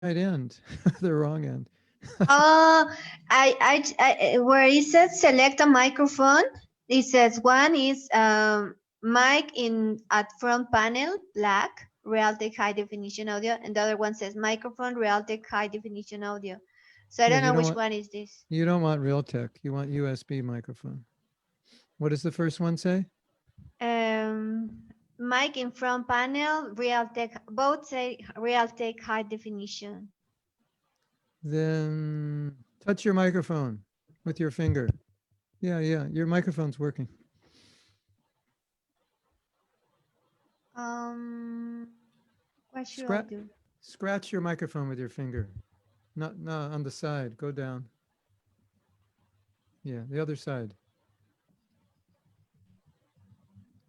end, the wrong end. Oh, where it says select a microphone, it says one is mic in at front panel, black, Realtek high definition audio, and the other one says microphone, Realtek high definition audio. So I Yeah, don't know you don't which want, one is this. you don't want Realtek. You want USB microphone. What does the first one say? Mic in front panel, Realtek, both say Realtek high definition. Then touch your microphone with your finger. Yeah, your microphone's working. What should I do? Scratch your microphone with your finger. Not on the side. Go down. Yeah, the other side.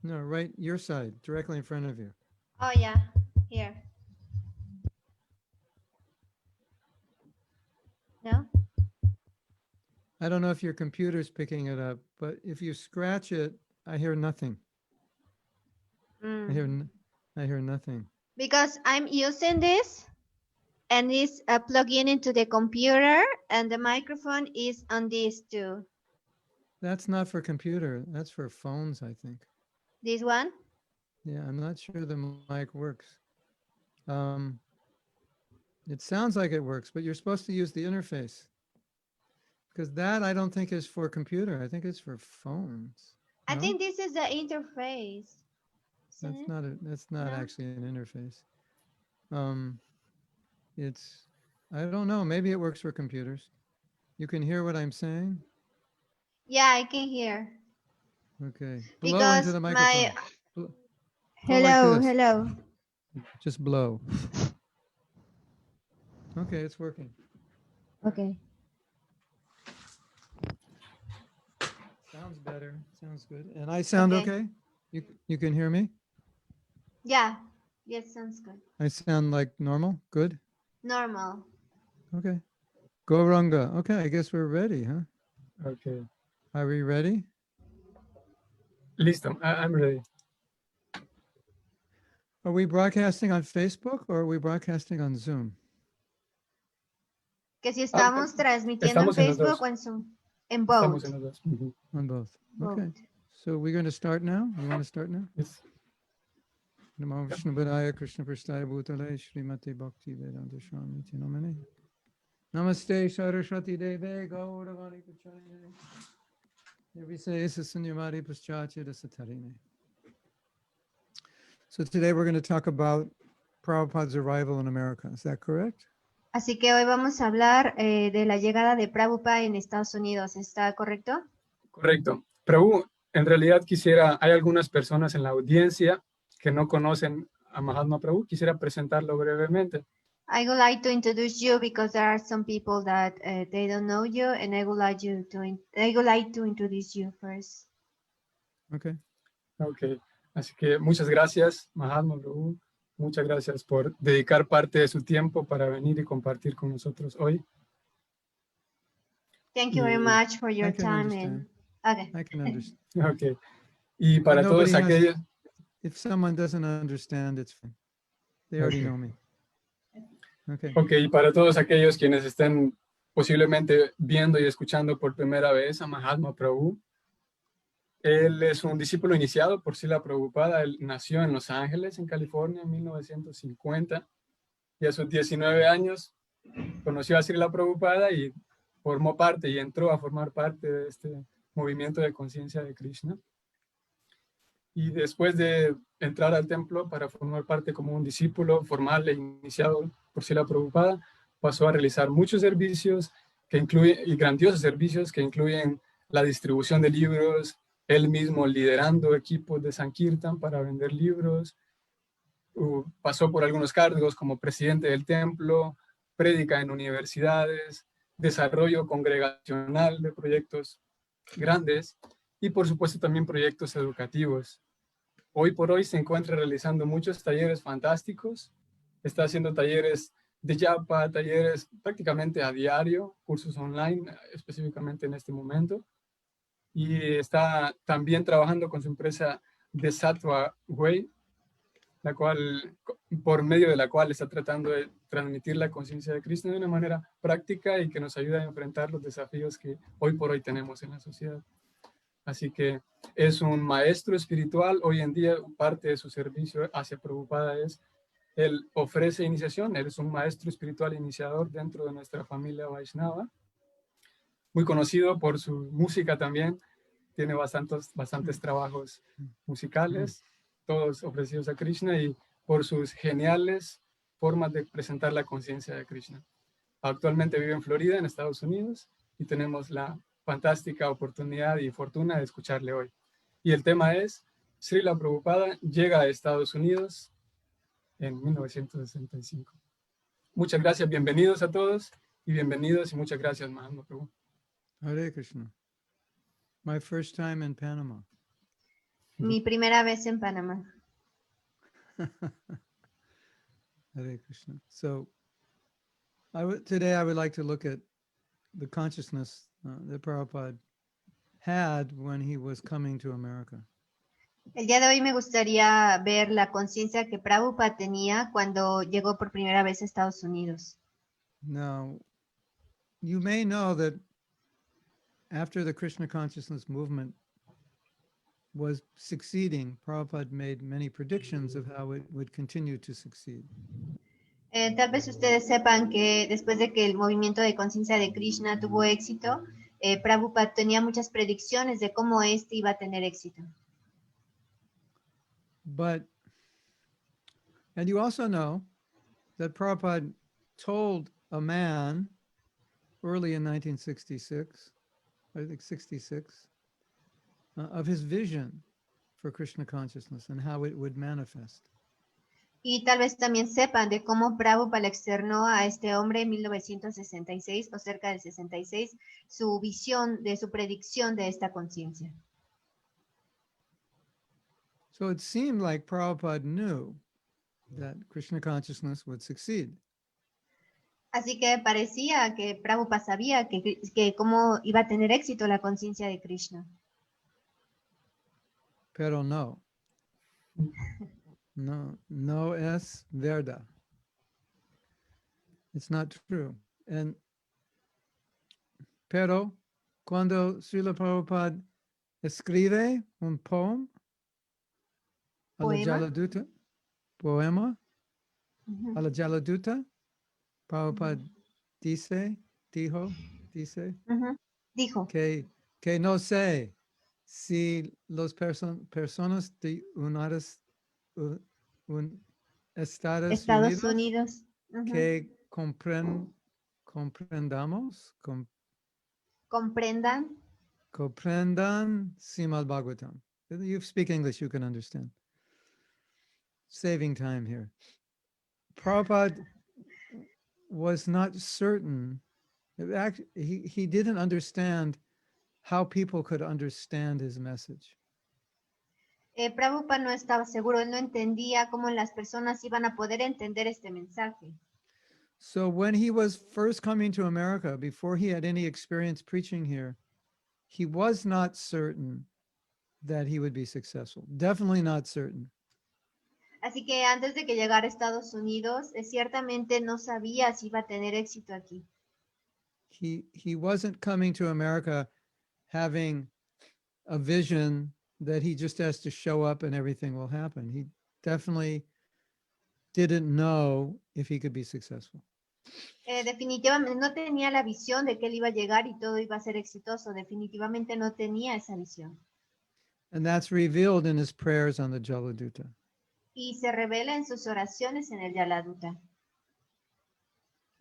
No, right, your side, directly in front of you. Oh yeah, here. No? I don't know if your computer's picking it up, but if you scratch it, I hear nothing. I hear nothing. Because I'm using this and it's plugged in into the computer and the microphone is on this too. That's not for computer. That's for phones, I think. This one? Yeah, I'm not sure the mic works. It sounds like it works, but you're supposed to use the interface. Because that I don't think is for computer. I think it's for phones. I No? think this is the interface. That's not No? actually an interface. It's, I don't know, maybe it works for computers. You can hear what I'm saying? Yeah, I can hear. Okay. Blow Because into the microphone. Hello, like hello. Just blow. Okay, it's working. Okay. Sounds better. Sounds good. And I sound okay? You can hear me? Yeah. Yes, sounds good. I sound like normal? Good? Normal. Okay. Goranga. Okay, I guess we're ready, huh? Okay. Are we ready? Listo. I'm ready. Are we broadcasting on Facebook or are we broadcasting on Zoom? Que si estamos transmitiendo en Facebook o en Zoom. En both. Estamos en los dos. On both. Okay. So we're going to start now? You want to start now? Yes. Namo Vishnu Padaya Krishna Prasthaya Bhutale Srimati Bhakti Vedanta Swami Namane. Namaste Saraswati Deve Gauravani Pachayane. Nirvisesa Sunyamadi Paschachita Satarine. So today we're going to talk about Prabhupada's arrival in America. Is that correct? Así que hoy vamos a hablar de la llegada de Prabhupada en Estados Unidos. ¿Está correcto? Correcto. Prabhu, en realidad hay algunas personas en la audiencia que no conocen a Mahatma Prabhu. Quisiera presentarlo brevemente. I would like to introduce you because there are some people that they don't know you, and I would like to introduce you first. Okay. Okay. Así que muchas gracias, Mahatma Prabhu. Muchas gracias por dedicar parte de su tiempo para venir y compartir con nosotros hoy. Thank you very much for your time. Okay. I can understand. Okay. Y para todos aquellos... If someone doesn't understand, it's fine. They already know me. Okay. Okay, y para todos aquellos quienes estén posiblemente viendo y escuchando por primera vez a Mahatma Prabhu, él es un discípulo iniciado por Srila Prabhupada. Él nació en Los Ángeles, en California, en 1950, y a sus 19 años conoció a Srila Prabhupada y formó parte y entró a formar parte de este movimiento de conciencia de Krishna. Y después de entrar al templo para formar parte como un discípulo formal e iniciado por Srila Prabhupada, pasó a realizar muchos servicios y grandiosos servicios que incluyen la distribución de libros, él mismo liderando equipos de Sankirtan para vender libros, pasó por algunos cargos como presidente del templo, prédica en universidades, desarrollo congregacional de proyectos grandes y por supuesto también proyectos educativos. Hoy por hoy se encuentra realizando muchos talleres fantásticos, está haciendo talleres de yapa, talleres prácticamente a diario, cursos online específicamente en este momento, y está también trabajando con su empresa de Sattva Way, por medio de la cual está tratando de transmitir la conciencia de Krishna de una manera práctica y que nos ayude a enfrentar los desafíos que hoy por hoy tenemos en la sociedad. Así que es un maestro espiritual. Hoy en día parte de su servicio hacia Prabhupada es, él ofrece iniciación, él es un maestro espiritual iniciador dentro de nuestra familia Vaishnava, muy conocido por su música también, tiene bastantes trabajos musicales, todos ofrecidos a Krishna, y por sus geniales formas de presentar la conciencia de Krishna. Actualmente vive en Florida, en Estados Unidos, y tenemos la fantástica oportunidad y fortuna de escucharle hoy. Y el tema es, Srila Prabhupada llega a Estados Unidos en 1965. Muchas gracias, bienvenidos a todos, y bienvenidos y muchas gracias, Mahatma Prabhu. Hare Krishna. My first time in Panama. Mi primera vez en Panamá. Hare Krishna. So, today I would like to look at the consciousness that Prabhupada had when he was coming to America. El día de hoy me gustaría ver la conciencia que Prabhupada tenía cuando llegó por primera vez a Estados Unidos. Now, you may know that after the Krishna consciousness movement was succeeding, Prabhupada made many predictions of how it would continue to succeed. Tal vez ustedes sepan que después de que el movimiento de conciencia de Krishna tuvo éxito, Prabhupada tenía muchas predicciones de cómo este iba a tener éxito. And you also know that Prabhupada told a man early in 1966, I think 66, of his vision for Krishna consciousness and how it would manifest. Y tal vez también sepan de cómo Prabhupada le externó a este hombre en 1966 o cerca del 66 su visión de su predicción de esta conciencia. So it seemed like Prabhupada knew that Krishna consciousness would succeed. Así que parecía que Prabhupada sabía que cómo iba a tener éxito la conciencia de Krishna. Pero no. No es verdad. It's not true. Pero cuando Srila Prabhupada escribe un poema a la Jaladuta, a la Jaladuta, Prabhupada dijo que no sé si las personas de Estados Unidos que comprendan Srimad Bhagavatam. If you speak English, you can understand. Saving time here. Prabhupada was not certain. He didn't understand how people could understand his message. Prabhupada no estaba seguro, él no entendía cómo las personas iban a poder entender este mensaje. So when he was first coming to America, before he had any experience preaching here, he was not certain that he would be successful. Definitely not certain. Así que antes de que llegara a Estados Unidos, ciertamente no sabía si iba a tener éxito aquí. He wasn't coming to America having a vision that he just has to show up and everything will happen. He definitely didn't know if he could be successful. Definitivamente no tenía la visión de que él iba a llegar y todo iba a ser exitoso. Definitivamente no tenía esa visión. And that's revealed in his prayers on the Jaladuta. Y se revela en sus oraciones en el Jaladuta.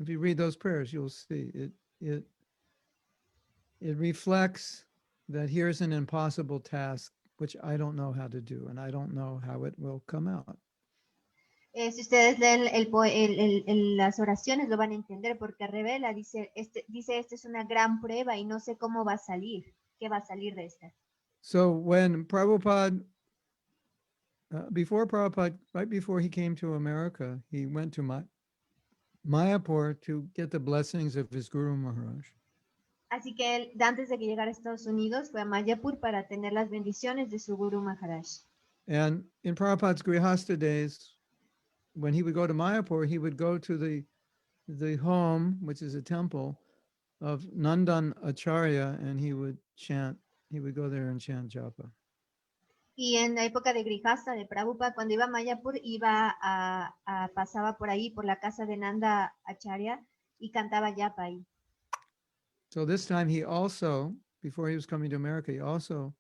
If you read those prayers, you'll see it reflects that here's an impossible task which I don't know how to do, and I don't know how it will come out. Si ustedes leen las oraciones lo van a entender porque revela, dice, esta es una gran prueba y no sé cómo va a salir, qué va a salir de esta. So when Prabhupada, right before he came to America, he went to Mayapur to get the blessings of his Guru Maharaj. Así que él, antes de que llegara a Estados Unidos, fue a Mayapur para tener las bendiciones de su Guru Maharaj. And in Prabhupada's Grihastha days, when he would go to Mayapur, he would go to the the home, which is a temple, of Nandan Acharya, and he would go there and chant japa. Y en la época de Grihasta, de Prabhupada, cuando iba a Mayapur, pasaba por ahí, por la casa de Nanda Acharya, y cantaba japa ahí. So this time he also, before he was coming to America, he also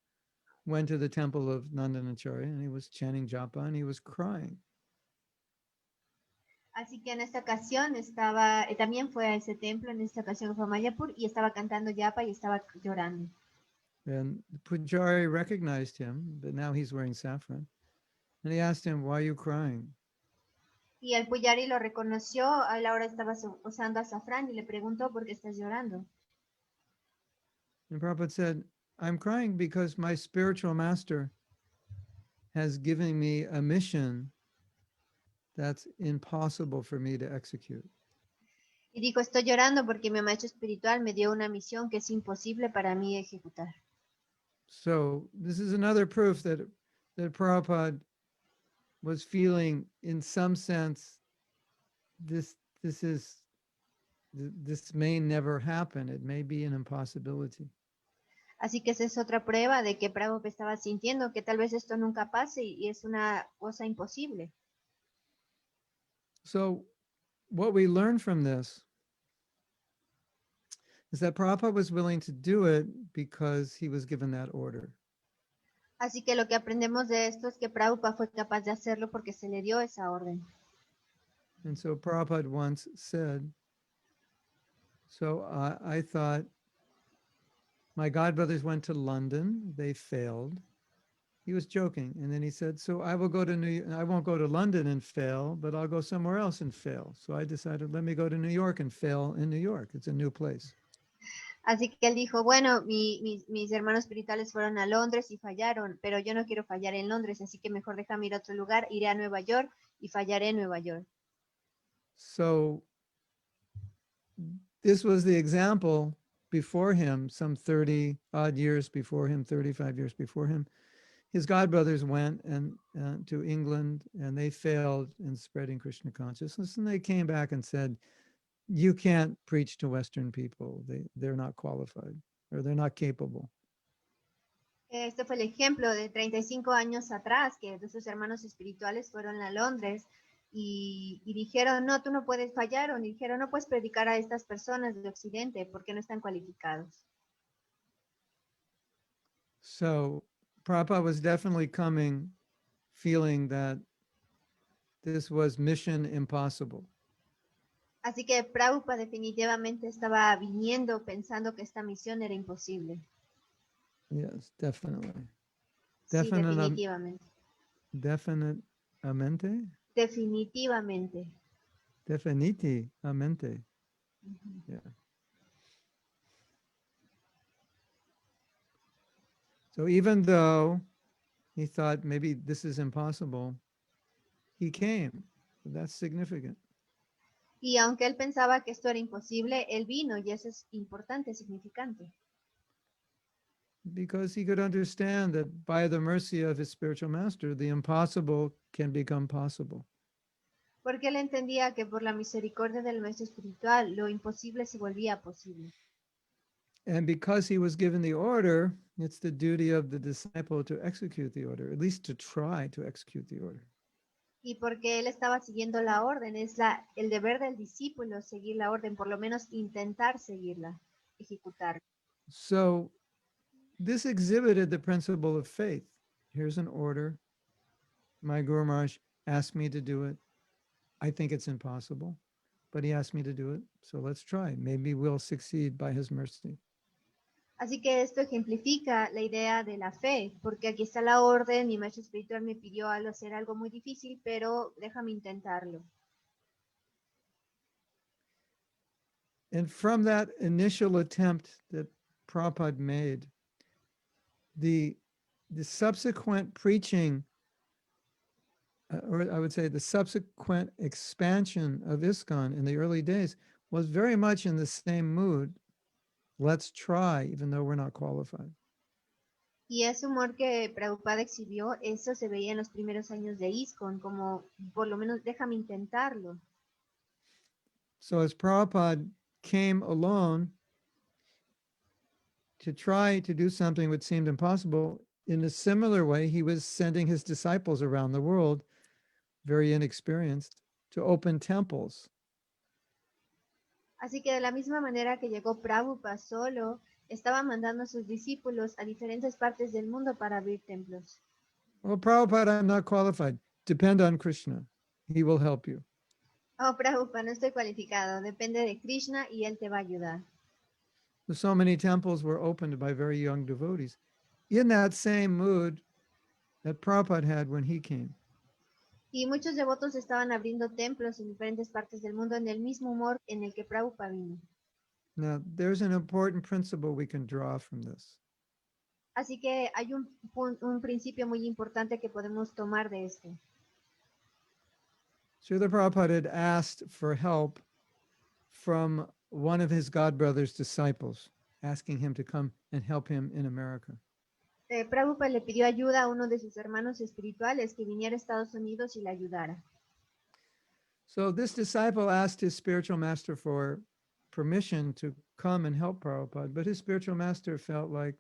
went to the temple of Nandan Acharya, and he was chanting japa, and he was crying. Así que en esta ocasión también fue a ese templo, en esta ocasión fue a Mayapur, y estaba cantando japa y estaba llorando. And the Pujari recognized him, but now he's wearing saffron. And he asked him, why are you crying? Y el Pujari lo reconoció, a él ahora estaba usando azafrán y le preguntó por qué estás llorando. And Prabhupada said, I'm crying because my spiritual master has given me a mission that's impossible for me to execute. Y dijo, estoy llorando porque mi maestro espiritual me dio una misión que es imposible para mí ejecutar. So this is another proof that Prabhupada was feeling, in some sense, this may never happen. It may be an impossibility. Así que esa es otra prueba de que Prabhupada estaba sintiendo que tal vez esto nunca pase y es una cosa imposible. So what we learn from this is that Prabhupada was willing to do it because he was given that order. Así que lo que aprendemos de esto es que Prabhupada fue capaz de hacerlo porque se le dio esa orden. And so Prabhupada once said, so I thought, my godbrothers went to London, they failed. He was joking. And then he said, so I won't go to London and fail, but I'll go somewhere else and fail. So I decided, let me go to New York and fail in New York. It's a new place. Así que él dijo, bueno, mis hermanos espirituales fueron a Londres y fallaron, pero yo no quiero fallar en Londres, así que mejor déjame ir a otro lugar, iré a Nueva York y fallaré en Nueva York. So this was the example before him, some 30 odd years before him, 35 years before him. His godbrothers went to England, and they failed in spreading Krishna consciousness, and they came back and said, you can't preach to Western people. They're not qualified, or they're not capable. Este fue el ejemplo de 35 años atrás, que sus hermanos espirituales fueron a Londres y dijeron, no, tú no puedes fallar, o dijeron, no puedes predicar a estas personas de Occidente porque no están cualificados. So Prabhupada was definitely coming feeling that this was mission impossible. Así que Prabhupada definitivamente estaba viniendo pensando que esta misión era imposible. Yes, definitely. Sí, Definitivamente. Definitivamente. Definitivamente. Uh-huh. Yeah. So even though he thought maybe this is impossible, he came. That's significant. Y aunque él pensaba que esto era imposible, él vino, y eso es importante, significante. Because he could understand that by the mercy of his spiritual master, the impossible can become possible. Porque él entendía que por la misericordia del maestro espiritual, lo imposible se volvía posible. And because he was given the order, it's the duty of the disciple to execute the order, at least to try to execute the order. Y porque él estaba siguiendo la orden, es el deber del discípulo seguir la orden, por lo menos intentar seguirla, ejecutarla. So this exhibited the principle of faith. Here's an order. My Guru Maharaj asked me to do it. I think it's impossible, but he asked me to do it. So let's try. Maybe we'll succeed by his mercy. Así que esto ejemplifica la idea de la fe, porque aquí está la orden, mi maestro espiritual me pidió hacer algo muy difícil, pero déjame intentarlo. And from that initial attempt that Prabhupada made, the subsequent preaching, or I would say the subsequent expansion of ISKCON in the early days was very much in the same mood. Let's try, even though we're not qualified. Y ese humor que Prabhupada exhibió, eso se veía en los primeros años de ISKCON, como por lo menos déjame intentarlo. So as Prabhupada came alone to try to do something which seemed impossible, in a similar way, he was sending his disciples around the world, very inexperienced, to open temples. Así que de la misma manera que llegó Prabhupada solo, estaba mandando a sus discípulos a diferentes partes del mundo para abrir templos. Well, Prabhupada, I'm not qualified. Depend on Krishna. He will help you. Oh, Prabhupada, no estoy cualificado. Depende de Krishna y él te va a ayudar. So many temples were opened by very young devotees in that same mood that Prabhupada had when he came. Y muchos devotos estaban abriendo templos en diferentes partes del mundo en el mismo humor en el que Prabhupada vino. Now, there's an important principle we can draw from this. Así que hay un principio muy importante que podemos tomar de esto. Srila Prabhupada had asked for help from one of his godbrother's disciples, asking him to come and help him in America. Prabhupada le pidió ayuda a uno de sus hermanos espirituales que viniera a Estados Unidos y le ayudara. So this disciple asked his spiritual master for permission to come and help Prabhupada, but his spiritual master felt like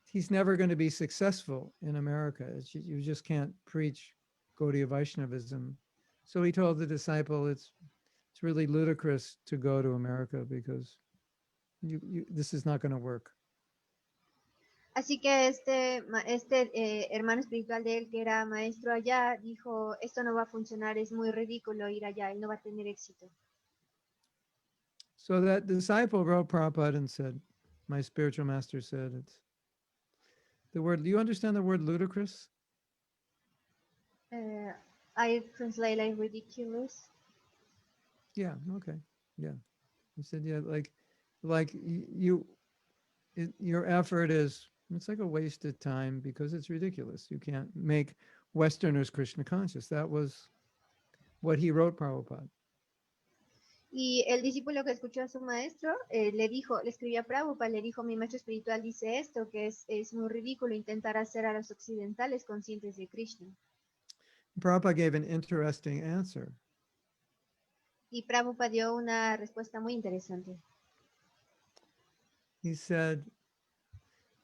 he's never going to be successful in America. You just can't preach Gaudiya Vaishnavism. So he told the disciple, it's really ludicrous to go to America because this is not going to work. Así que este hermano espiritual de él, que era maestro allá, dijo, esto no va a funcionar, es muy ridículo ir allá, él no va a tener éxito. So that disciple wrote Prabhupada and said, my spiritual master said, it's the word, do you understand the word ludicrous? I translate like ridiculous. Yeah, okay, yeah. He said, yeah, like your effort is, it's like a wasted time because it's ridiculous. You can't make Westerners Krishna conscious. That was what he wrote Prabhupada. Y el discípulo que escuchó a su maestro le escribió a Prabhupada, le dijo, mi maestro espiritual dice esto, que es muy ridículo intentar hacer a los occidentales conscientes de Krishna. Prabhupada gave an interesting answer. Y Prabhupada dio una respuesta muy interesante. He said,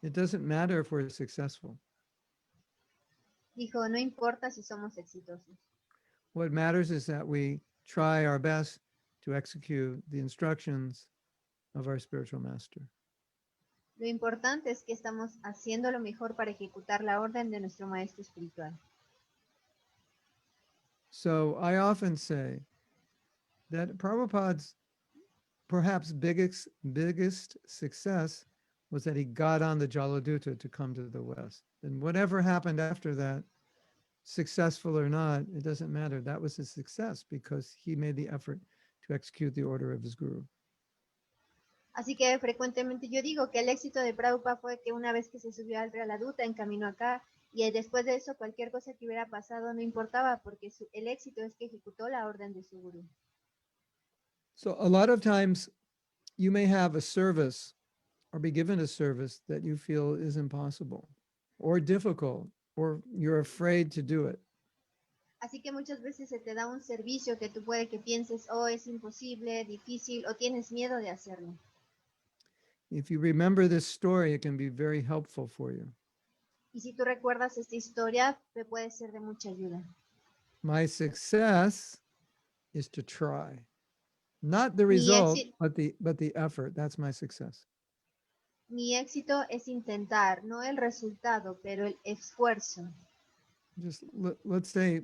it doesn't matter if we're successful. Dijo, no importa si somos exitosos. What matters is that we try our best to execute the instructions of our spiritual master. Lo importante es que estamos haciendo lo mejor para ejecutar la orden de nuestro maestro espiritual. So I often say that Prabhupada's perhaps biggest success was that he got on the Jaladuta to come to the West. And whatever happened after that, successful or not, it doesn't matter. That was his success because he made the effort to execute the order of his guru. Así que frecuentemente yo digo que el éxito de Prabhupada fue que una vez que se subió al Jaladuta en camino acá, y después de eso cualquier cosa que hubiera pasado no importaba porque el éxito es que ejecutó la orden de su gurú. So a lot of times you may have a service or be given a service that you feel is impossible or difficult or you're afraid to do it. Así que muchas veces se te da un servicio que tú puede que pienses, oh, es imposible, difícil, o tienes miedo de hacerlo. If you remember this story, it can be very helpful for you. Y si tú recuerdas esta historia, te puede ser de mucha ayuda. My success is to try. Not the result, but the effort. That's my success. Mi éxito es intentar, no el resultado, pero el esfuerzo. Just let's say,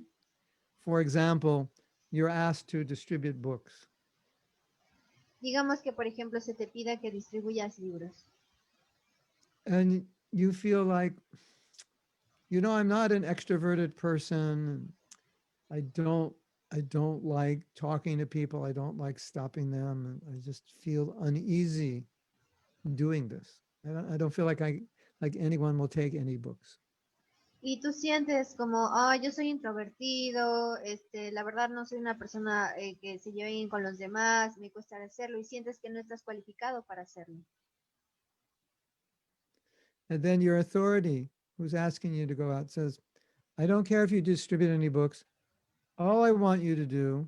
for example, you're asked to distribute books. Digamos que, por ejemplo, se te pida que distribuyas libros. And you feel like, I'm not an extroverted person. I don't like talking to people. I don't like stopping them. And I just feel uneasy doing this. I don't feel like anyone will take any books. Y tú sientes como, yo soy introvertido, la verdad no soy una persona que se lleve bien con los demás, me cuesta hacerlo, y sientes que no estás cualificado para hacerlo. And then your authority, who's asking you to go out, says, I don't care if you distribute any books. All I want you to do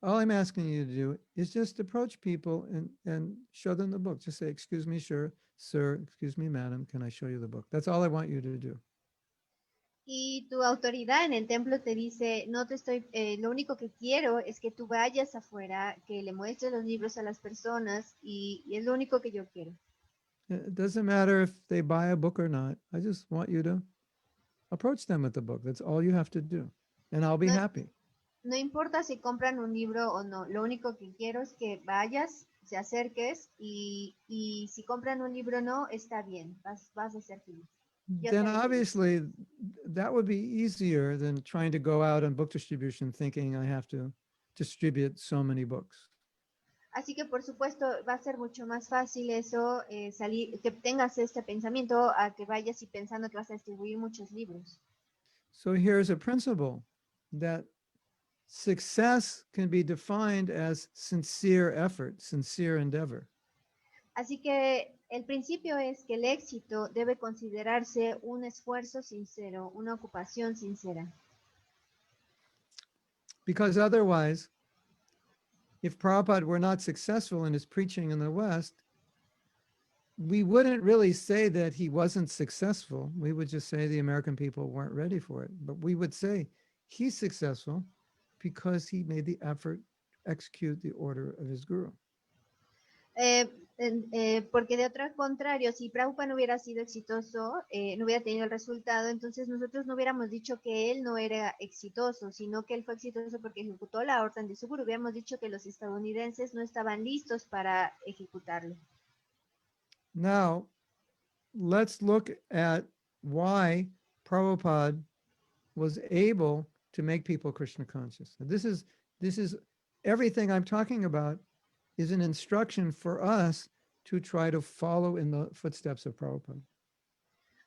All I'm asking you to do is just approach people and show them the book. Just say, excuse me, sir, excuse me, madam, can I show you the book? That's all I want you to do. Y tu autoridad en el templo te dice, no te estoy, lo único que quiero es que tú vayas afuera, que le muestres los libros a las personas y es lo único que yo quiero. It doesn't matter if they buy a book or not. I just want you to approach them with the book. That's all you have to do. And I'll be No, happy. no importa si compran un libro o no, lo único que quiero es que vayas, te acerques y si compran un libro o no, está bien, vas a ser feliz. Yo Then estaré feliz. obviously that would be easier than trying to go out on book distribution thinking I have to distribute so many books. Así que por supuesto va a ser mucho más fácil eso, salir, que tengas este pensamiento a que vayas y pensando que vas a distribuir muchos libros. So here's a principle that success can be defined as sincere effort, sincere endeavor. Así que el principio es que el éxito debe considerarse un esfuerzo sincero, una ocupación sincera. Because otherwise, if Prabhupada were not successful in his preaching in the West, we wouldn't really say that he wasn't successful. We would just say the American people weren't ready for it. But we would say he's successful because he made the effort to execute the order of his guru. Porque de otro contrario, si Prabhupada no hubiera sido exitoso, no hubiera tenido el resultado, entonces nosotros no hubiéramos dicho que él no era exitoso, sino que él fue exitoso porque ejecutó la orden de su guru. Hubiéramos dicho que los estadounidenses no estaban listos para ejecutarlo. Now, let's look at why Prabhupada was able to make people Krishna conscious. This is everything I'm talking about is an instruction for us to try to follow in the footsteps of Prabhupada.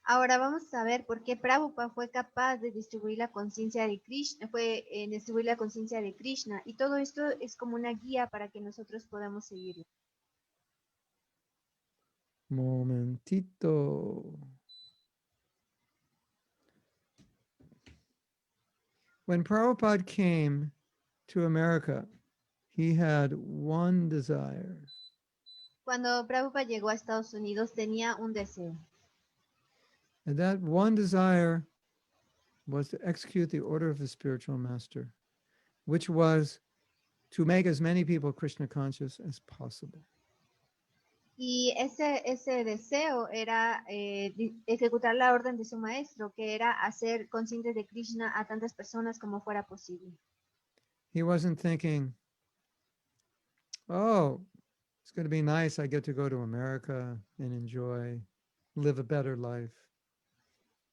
Ahora vamos a ver por qué Prabhupada fue capaz de distribuir la conciencia de Krishna, distribuir la conciencia de Krishna, y todo esto es como una guía para que nosotros podamos seguirlo. Momentito. When Prabhupada came to America, he had one desire. Cuando Prabhupada llegó a Estados Unidos tenía un deseo. And that one desire was to execute the order of the spiritual master, which was to make as many people Krishna conscious as possible. Y ese deseo era ejecutar la orden de su maestro, que era hacer conscientes de Krishna a tantas personas como fuera posible. He wasn't thinking, oh, it's going to be nice. I get to go to America and enjoy, live a better life.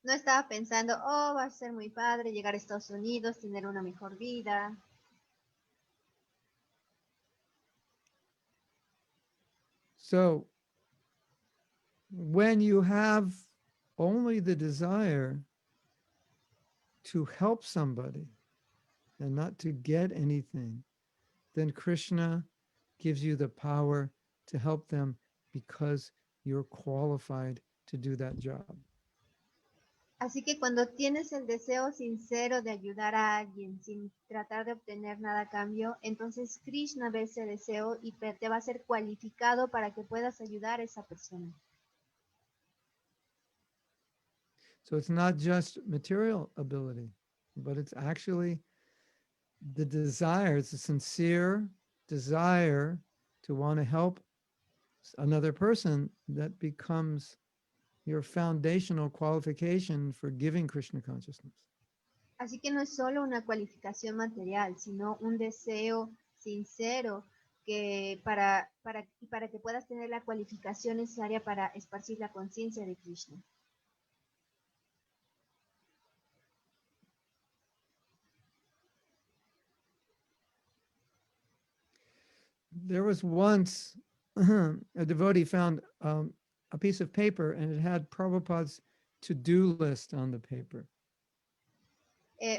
No estaba pensando, oh, va a ser muy padre llegar a Estados Unidos, tener una mejor vida. So when you have only the desire to help somebody and not to get anything, then Krishna gives you the power to help them because you're qualified to do that job. Así que cuando tienes el deseo sincero de ayudar a alguien sin tratar de obtener nada a cambio, entonces Krishna ve ese deseo y te va a ser cualificado para que puedas ayudar a esa persona. So it's not just material ability, but it's actually the desire, it's a sincere desire to want to help another person that becomes your foundational qualification for giving Krishna consciousness. Así que no es solo una cualificación material, sino un deseo sincero que para que puedas tener la cualificación necesaria para esparcir la conciencia de Krishna. There was once a devotee found a piece of paper and it had Prabhupada's to-do list on the paper.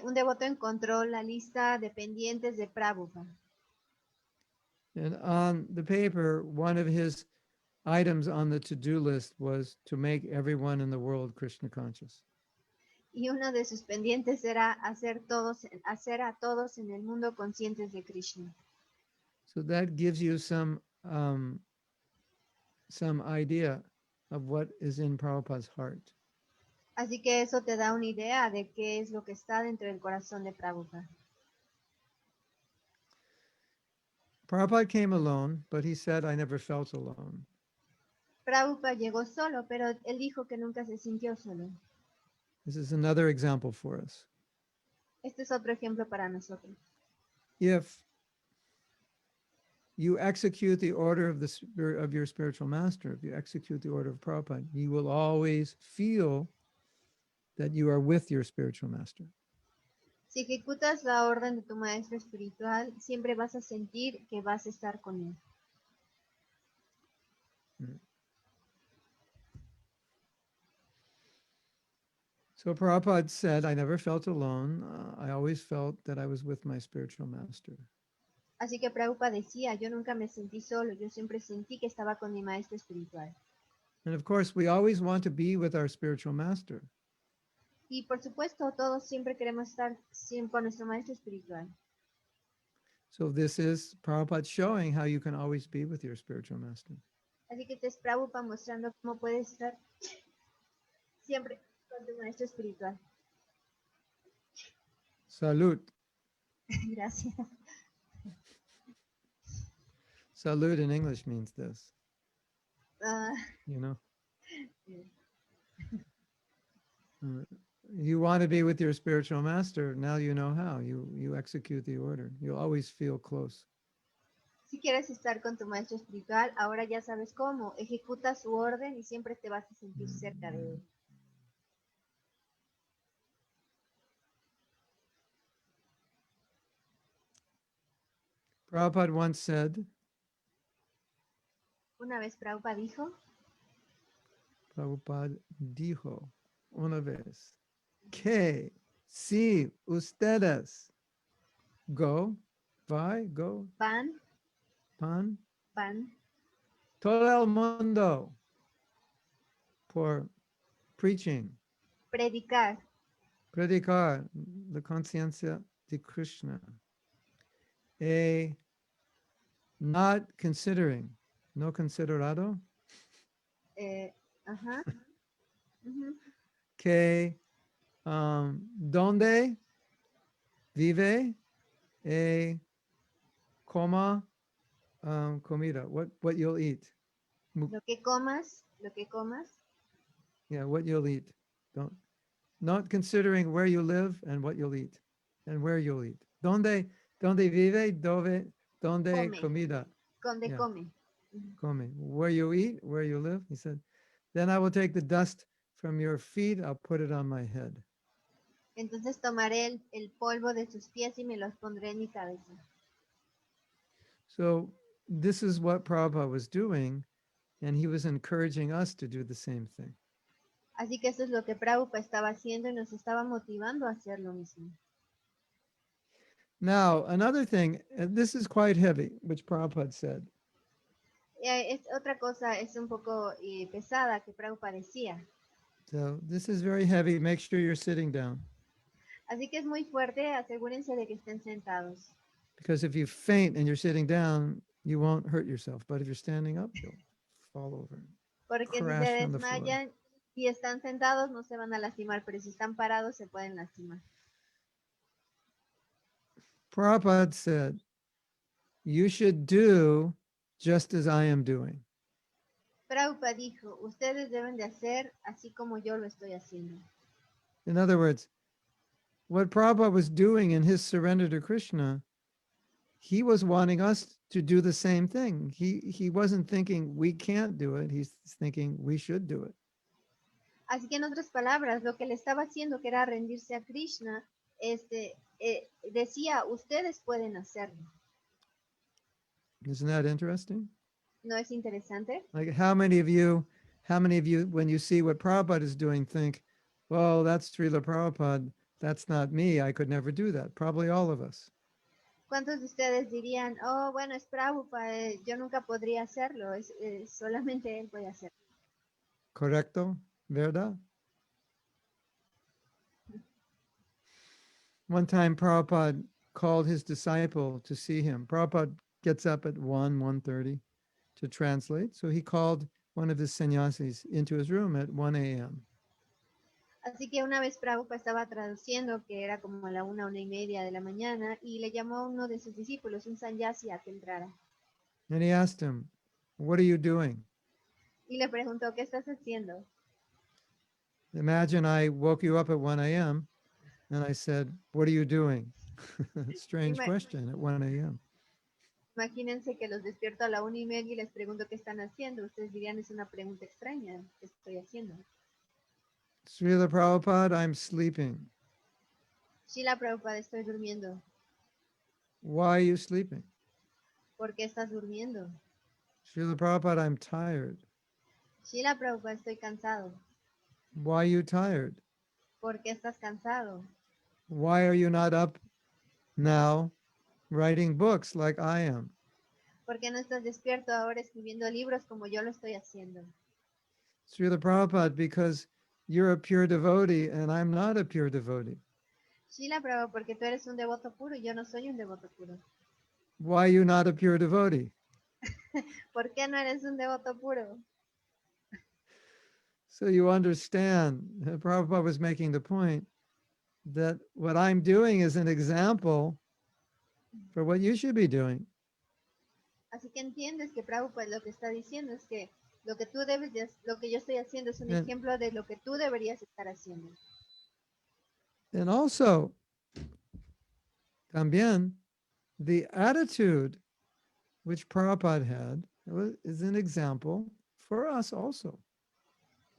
Un devoto encontró la lista de pendientes de Prabhupada. And on the paper, one of his items on the to-do list was to make everyone in the world Krishna conscious. Y uno de sus pendientes era hacer a todos en el mundo conscientes de Krishna. So that gives you some idea of what is in Prabhupada's heart. Así que eso te da una idea de qué es lo que está dentro del corazón de Prabhupada. Prabhupada came alone, but he said, I never felt alone. Prabhupada llegó solo, pero él dijo que nunca se sintió solo. This is another example for us. Este es otro ejemplo para nosotros. If you execute the order of your spiritual master, if you execute the order of Prabhupada, you will always feel that you are with your spiritual master. Si ejecutas la orden de tu maestro espiritual, siempre vas a sentir que vas a estar con él. So Prabhupada said, I never felt alone. I always felt that I was with my spiritual master. Así que Prabhupada decía, yo nunca me sentí solo, yo siempre sentí que estaba con mi maestro espiritual. And of course, we always want to be with our spiritual master. Y por supuesto, todos siempre queremos estar siempre con nuestro maestro espiritual. So this is Prabhupada showing how you can always be with your spiritual master. Así que te es Prabhupada mostrando cómo puedes estar siempre con tu maestro espiritual. Salud. Gracias. Salud in English means this, Ah, you know. yeah. You want to be with your spiritual master, now you know how. You execute the order. You'll always feel close. Si quieres estar con tu maestro espiritual, ahora ya sabes cómo. Ejecuta su orden y siempre te vas a sentir cerca de él. Prabhupada once said, Una vez Prabhupada dijo una vez, que si ustedes go, van, todo el mundo por predicar la conciencia de Krishna, not considering, no considerado, ajá, que donde vive coma comida, what you'll eat. lo que comas, Yeah, what you'll eat. Not considering where you live and what you'll eat and where you'll eat. Donde vive, donde Come. comida. donde Yeah. come. Come. Where you eat, where you live. He said, then I will take the dust from your feet, I'll put it on my head. Entonces tomaré el polvo de sus pies y me los pondré en mi cabeza. So this is what Prabhupada was doing, and he was encouraging us to do the same thing. Así que eso es lo que Prabhupada estaba haciendo y nos estaba motivando a hacer lo mismo. Now, another thing, this is quite heavy, which Prabhupada said. Es otra cosa, es un poco pesada que Prabhupada decía. So this is very heavy. Make sure you're sitting down. Así que es muy fuerte, asegúrense de que estén sentados. Because if you faint and you're sitting down, you won't hurt yourself. But if you're standing up, you'll fall over. Porque si Crash se on the floor. desmayan y están sentados no se van a lastimar, pero si están parados se pueden lastimar. Prabhupada said, you should do just as I am doing. Prabhupada dijo, ustedes deben de hacer así como yo lo estoy haciendo. In other words, what Prabhupada was doing in his surrender to Krishna, he was wanting us to do the same thing. He wasn't thinking we can't do it. He's thinking we should do it. Así que en otras palabras, lo que le estaba haciendo, que era rendirse a Krishna, decía, ustedes pueden hacerlo. Isn't that interesting? ¿No es interesante? Like how many of you, when you see what Prabhupada is doing, think, well, that's Srila Prabhupada. That's not me. I could never do that. Probably all of us. ¿Cuántos de ustedes dirían, oh, bueno, es Prabhupada, yo nunca podría hacerlo, solamente él puede hacerlo? Correcto? ¿Verdad? One time Prabhupada called his disciple to see him. Prabhupada gets up at 1:30 to translate. So he called one of his sannyasis into his room at 1 a.m. Así que una vez Prabhupada estaba traduciendo, que era como a la 1:30 de la mañana, y le llamó a uno de sus discípulos, un sannyasi, a que entrara. And he asked him, "What are you doing?" Y le preguntó, ¿qué estás haciendo? Imagine I woke you up at 1 a.m. and I said, "What are you doing?" Strange Ima- question at 1 a.m. Imagínense que los despierto a la 1:30 y les pregunto qué están haciendo. Ustedes dirían, es una pregunta extraña, ¿qué estoy haciendo? Srila Prabhupada, I'm sleeping. Shila Prabhupada, estoy durmiendo. Why are you sleeping? ¿Por qué estás durmiendo? Srila Prabhupada, I'm tired. Shila Prabhupada, estoy cansado. Why are you tired? ¿Por qué estás cansado? Why are you not up now writing books like I am? ¿Por qué no estás despierto ahora escribiendo libros como yo lo estoy haciendo? Srila Prabhupada, because you're a pure devotee and I'm not a pure devotee. Shila Prabhupada, porque tú eres un devoto puro y yo no soy un devoto puro. Why are you not a pure devotee? ¿Por qué no eres un devoto puro? So you understand, Prabhupada was making the point that what I'm doing is an example for what you should be doing. Así que entiendes que Prabhupada lo que está diciendo es que lo que tú debes de, lo que yo estoy haciendo es un And- ejemplo de lo que tú deberías estar haciendo. And also, también, the attitude which Prabhupada had is an example for us also.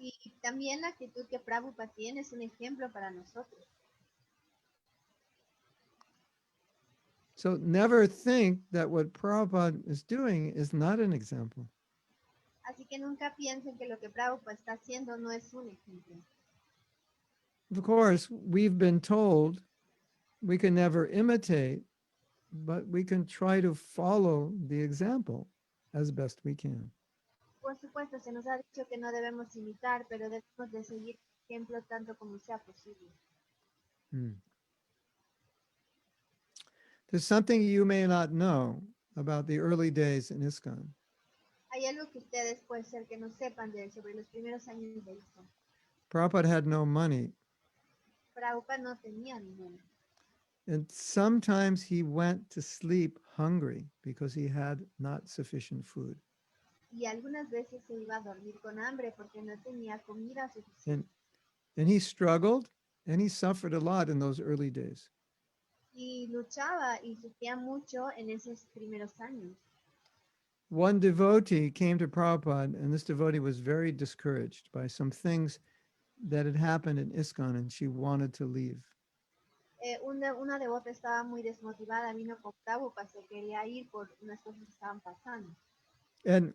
Y también la actitud que Prabhupada tiene es un ejemplo para nosotros. So never think that what Prabhupada is doing is not an example. Así que nunca piensen que lo que Prabhupada está haciendo no es un ejemplo. Of course, we've been told we can never imitate, but we can try to follow the example as best we can. Por supuesto, se nos ha dicho que no debemos imitar, pero debemos de seguir el ejemplo tanto como sea posible. There's something you may not know about the early days in ISKCON. Hay algo que ustedes puede ser que no sepan sobre los primeros años de ISKCON. Prabhupada had no money, Prabhupada no tenía dinero. and sometimes he went to sleep hungry because he had not sufficient food. Y algunas veces se iba a dormir con hambre porque no tenía comida suficiente. And he struggled and he suffered a lot in those early days. Y luchaba y sufría mucho en esos primeros años. One devotee came to Prabhupada, and this devotee was very discouraged by some things that had happened in ISKCON, and she wanted to leave. Una devota estaba muy desmotivada, vino con Prabhupada, se quería ir por unas cosas que estaban pasando. And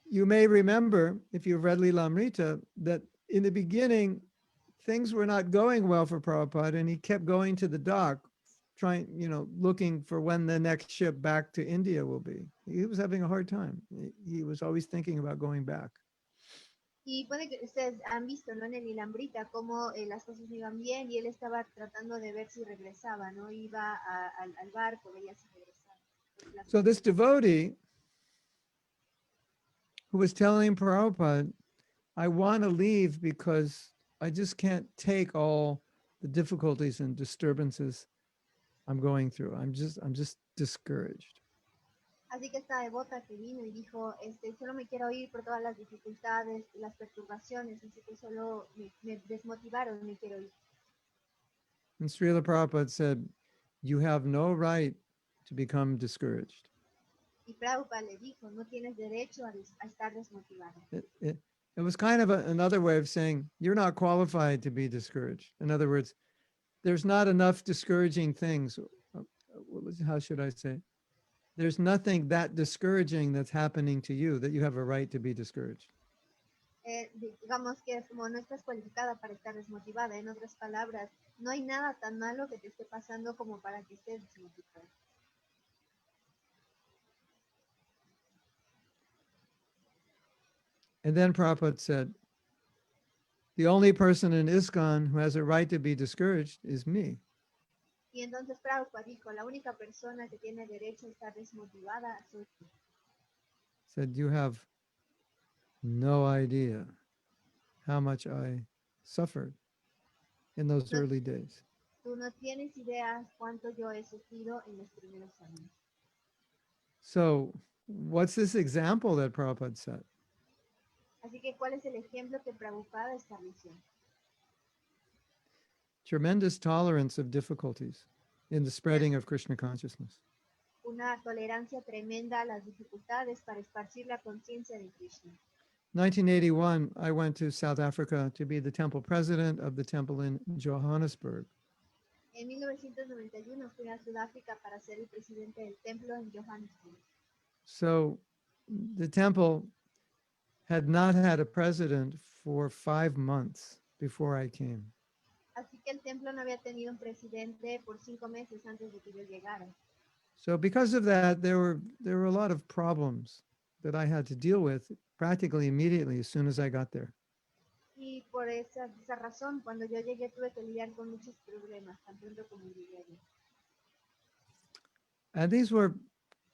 you may remember, if you've read Lilamrita, that in the beginning, things were not going well for Prabhupada, and he kept going to the dock, trying, looking for when the next ship back to India will be. He was having a hard time. He was always thinking about going back. Y puede que ustedes han visto, ¿no? En el Ilambrita cómo las cosas iban bien y él estaba tratando de ver si regresaba, ¿no? Iba al barco, veía si regresaba. So this devotee who was telling Prabhupada, I want to leave because I just can't take all the difficulties and disturbances I'm going through. I'm just discouraged. Así que esta devota que vino y dijo, solo me quiero ir por todas las dificultades, las perturbaciones, así que solo me desmotivaron, me quiero ir. And Srila Prabhupada said, you have no right to become discouraged. Y Prabhupada le dijo, no tienes derecho a estar desmotivado. It was kind of another way of saying, you're not qualified to be discouraged. In other words, there's not enough discouraging things. How should I say? There's nothing that discouraging that's happening to you that you have a right to be discouraged. Digamos que como no estás cualificada para estar desmotivada, en otras palabras, no hay nada tan malo que te esté pasando como para que estés desmotivada. And then Prabhupada said, the only person in ISKCON who has a right to be discouraged is me. Y entonces Prabhupada dijo, la única persona que tiene derecho a estar desmotivada soy tú. Said, you have no idea how much I suffered in those No, early days. tú no tienes idea cuánto yo he sufrido en los primeros años. So, what's this example that Prabhupada set? Así que, ¿cuál es el ejemplo que Prabhupada estableció? Tremendous tolerance of difficulties in the spreading of Krishna consciousness. Una tolerancia tremenda a las dificultades para esparcir la conciencia de Krishna. 1981, I went to South Africa to be the temple president of the temple in Johannesburg. En 1991 fui a Sudáfrica para ser el presidente del templo en Johannesburg. So the temple had not had a president for 5 months before I came. Así que el templo no había tenido un presidente por 5 meses antes de que yo llegara. So because of that, there were a lot of problems that I had to deal with practically immediately as soon as I got there. Y por esa razón, cuando yo llegué tuve que lidiar con muchos problemas, tan pronto como llegué allí. And these were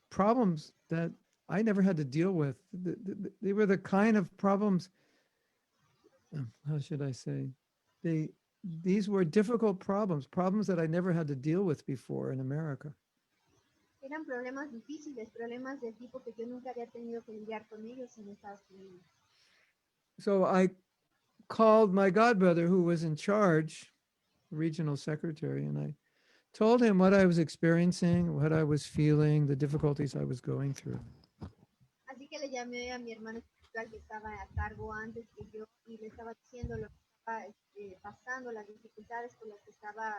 problems that I never had to deal with. They were the kind of problems, how should I say? These were difficult problems that I never had to deal with before in America. Eran problemas difíciles, problemas del tipo que yo nunca había tenido que lidiar con ellos en Estados Unidos. So I called my godbrother who was in charge, regional secretary, and I told him what I was experiencing, what I was feeling, the difficulties I was going through. Así que le llamé a mi hermano espiritual que estaba a cargo antes que yo y le estaba diciendo lo que estaba pasando, las dificultades por las que estaba.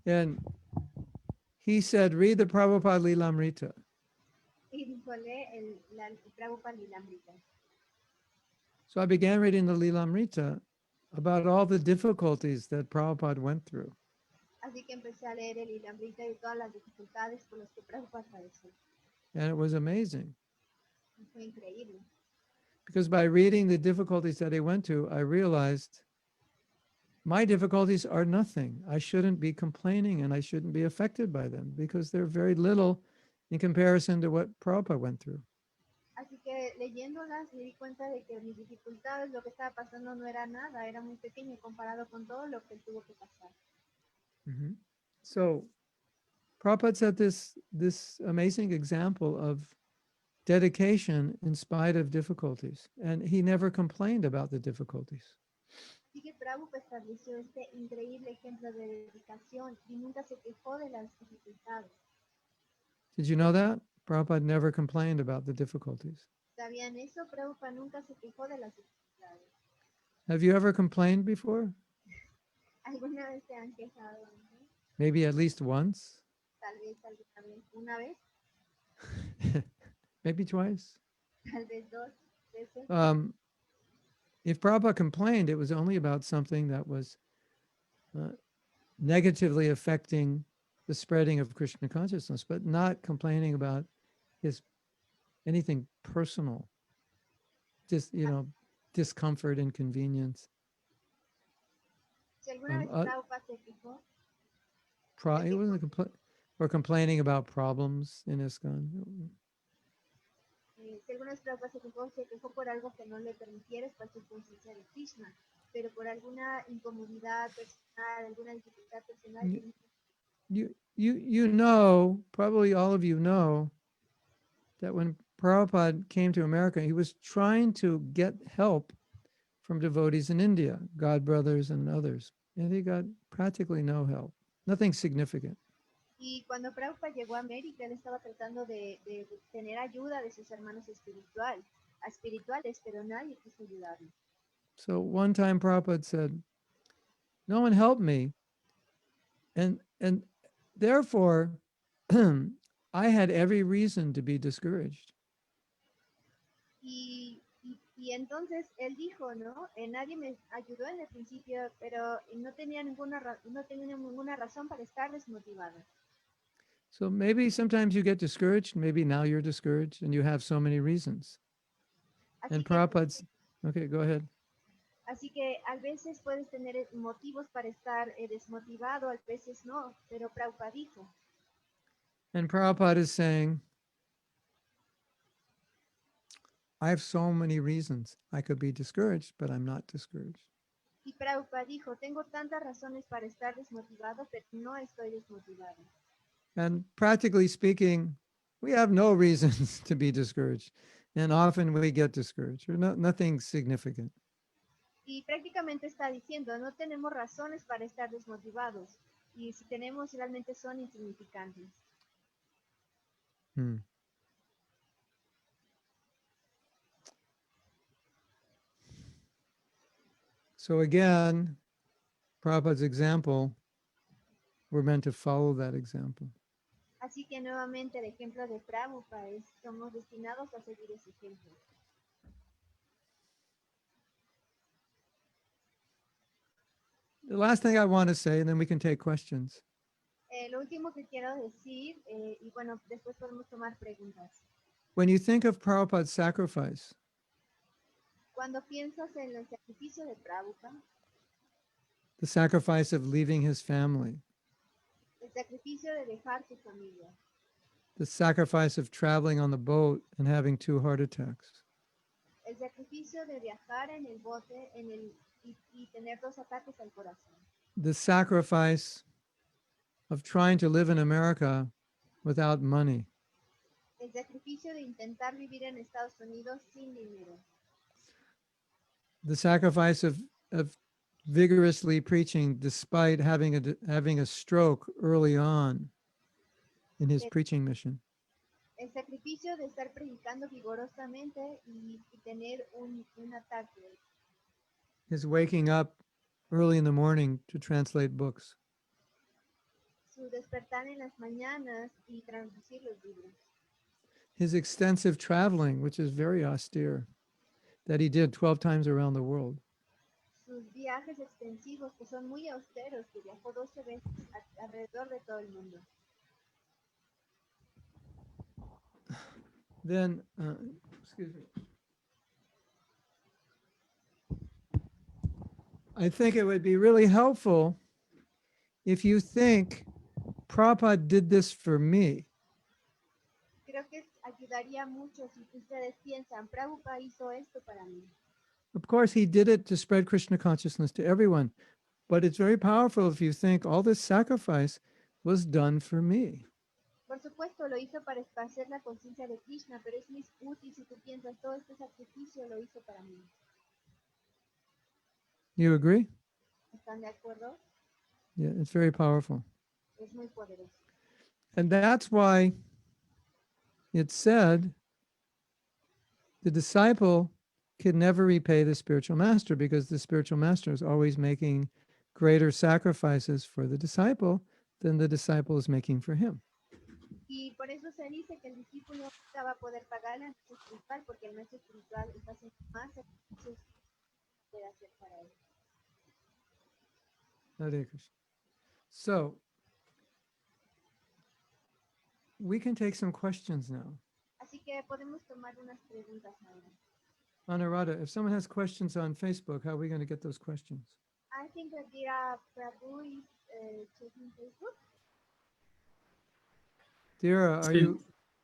And he said, read the Prabhupada Lilamrita. Y dijo, lee el Prabhupada Lilamrita. So I began reading the Lilamrita about all the difficulties that Prabhupada went through. Así que empecé a leer el Lilamrita y todas las dificultades por las que Prabhupada padeció. And it was amazing. Y fue increíble. Because by reading the difficulties that he went to, I realized my difficulties are nothing. I shouldn't be complaining and I shouldn't be affected by them because they're very little in comparison to what Prabhupada went through. Así que leyéndolas me di cuenta de que mis dificultades, lo que estaba pasando no era nada, era muy pequeño comparado con todo lo que él tuvo que pasar. Mm-hmm. So Prabhupada set this amazing example of dedication in spite of difficulties. And he never complained about the difficulties. Así que Prabhupada estableció este increíble ejemplo de dedicación y nunca se quejó de las dificultades. Did you know that? Prabhupada never complained about the difficulties. ¿Sabían eso? Prabhupada nunca se quejó de las dificultades. Have you ever complained before? ¿Alguna vez se han quejado? ¿No? Maybe at least once? Tal vez alguna vez, una vez, Maybe twice? tal vez dos veces. If Prabhupada complained, it was only about something that was negatively affecting the spreading of Krishna consciousness, but not complaining about anything personal, just, discomfort, inconvenience. Si alguna vez Prabhupada se quejó, It wasn't or complaining about problems in ISKCON. si alguna vez Prabhupada se quejó por algo que no le permitiera esparcir conciencia de Krishna, pero por alguna incomodidad personal, alguna dificultad personal. You know, probably all of you know, that when Prabhupada came to America, he was trying to get help from devotees in India, God brothers and others, and he got practically no help, nothing significant. Y cuando Prabhupada llegó a América, él estaba tratando de tener ayuda de sus hermanos espirituales, pero nadie quiso ayudarlo. So one time Prabhupada said, no one helped me, and therefore I had every reason to be discouraged. Y entonces él dijo, ¿no? Nadie me ayudó en el principio, pero no tenía ninguna razón para estar desmotivado. So maybe sometimes you get discouraged, maybe now you're discouraged and you have so many reasons. Así And que, Prabhupada's, okay, go ahead. Así que a veces puedes tener motivos para estar desmotivado, a veces no, pero Prabhupada dijo. And Prabhupada is saying, I have so many reasons I could be discouraged, but I'm not discouraged. Y Prabhupada dijo, tengo tantas razones para estar desmotivado, pero no estoy desmotivado. And practically speaking, we have no reasons to be discouraged. And often we get discouraged, or nothing significant. Y prácticamente está diciendo, no tenemos razones para estar desmotivados. Y si tenemos, realmente son insignificantes. Hmm. So again, Prabhupada's example, we're meant to follow that example. Así que nuevamente el ejemplo de Prabhupada es, somos destinados a seguir ese ejemplo. The last thing I want to say, and then we can take questions. Lo último que quiero decir, y bueno, después podemos tomar preguntas. When you think of Prabhupada's sacrifice, Cuando piensas en el sacrificio de Prabhupada, the sacrifice of leaving his family, el sacrificio de dejar su familia, the sacrifice of traveling on the boat and having 2 heart attacks, el sacrificio de viajar en el bote y tener 2 ataques al corazón, the sacrifice of trying to live in America without money, el sacrificio de intentar vivir en Estados Unidos sin dinero, the sacrifice of vigorously preaching despite having a stroke early on in his preaching mission, el sacrificio de estar predicando vigorosamente y tener un ataque, his waking up early in the morning to translate books, su despertar en las mañanas y traducir los libros, his extensive traveling, which is very austere, that he did 12 times around the world. sus viajes extensivos que son muy austeros, que viajó 12 veces alrededor de todo el mundo. Then, excuse me. I think it would be really helpful if you think Prabhupada did this for me. Creo que ayudaría mucho si ustedes piensan, Prabhupada hizo esto para mí. Of course, he did it to spread Krishna consciousness to everyone, but it's very powerful if you think all this sacrifice was done for me. Por supuesto, lo hizo para esparcer la conciencia de Krishna, pero es muy útil si tú piensas, todo este sacrificio lo hizo para mí. You agree? ¿Están de acuerdo? Yeah, it's very powerful. Es muy poderoso. And that's why it said the disciple can never repay the spiritual master, because the spiritual master is always making greater sacrifices for the disciple than the disciple is making for him. Y por eso se dice que el discípulo nunca va a poder pagarle al maestro espiritual, porque el maestro espiritual está haciendo más sacrificios que puede hacer para él. Hare Krishna. So, we can take some questions now. Así que podemos tomar unas preguntas ahora. Anuradha, if someone has questions on Facebook, how are we going to get those questions? I think that Dira Prabhu is checking Facebook. Dira, are Sí.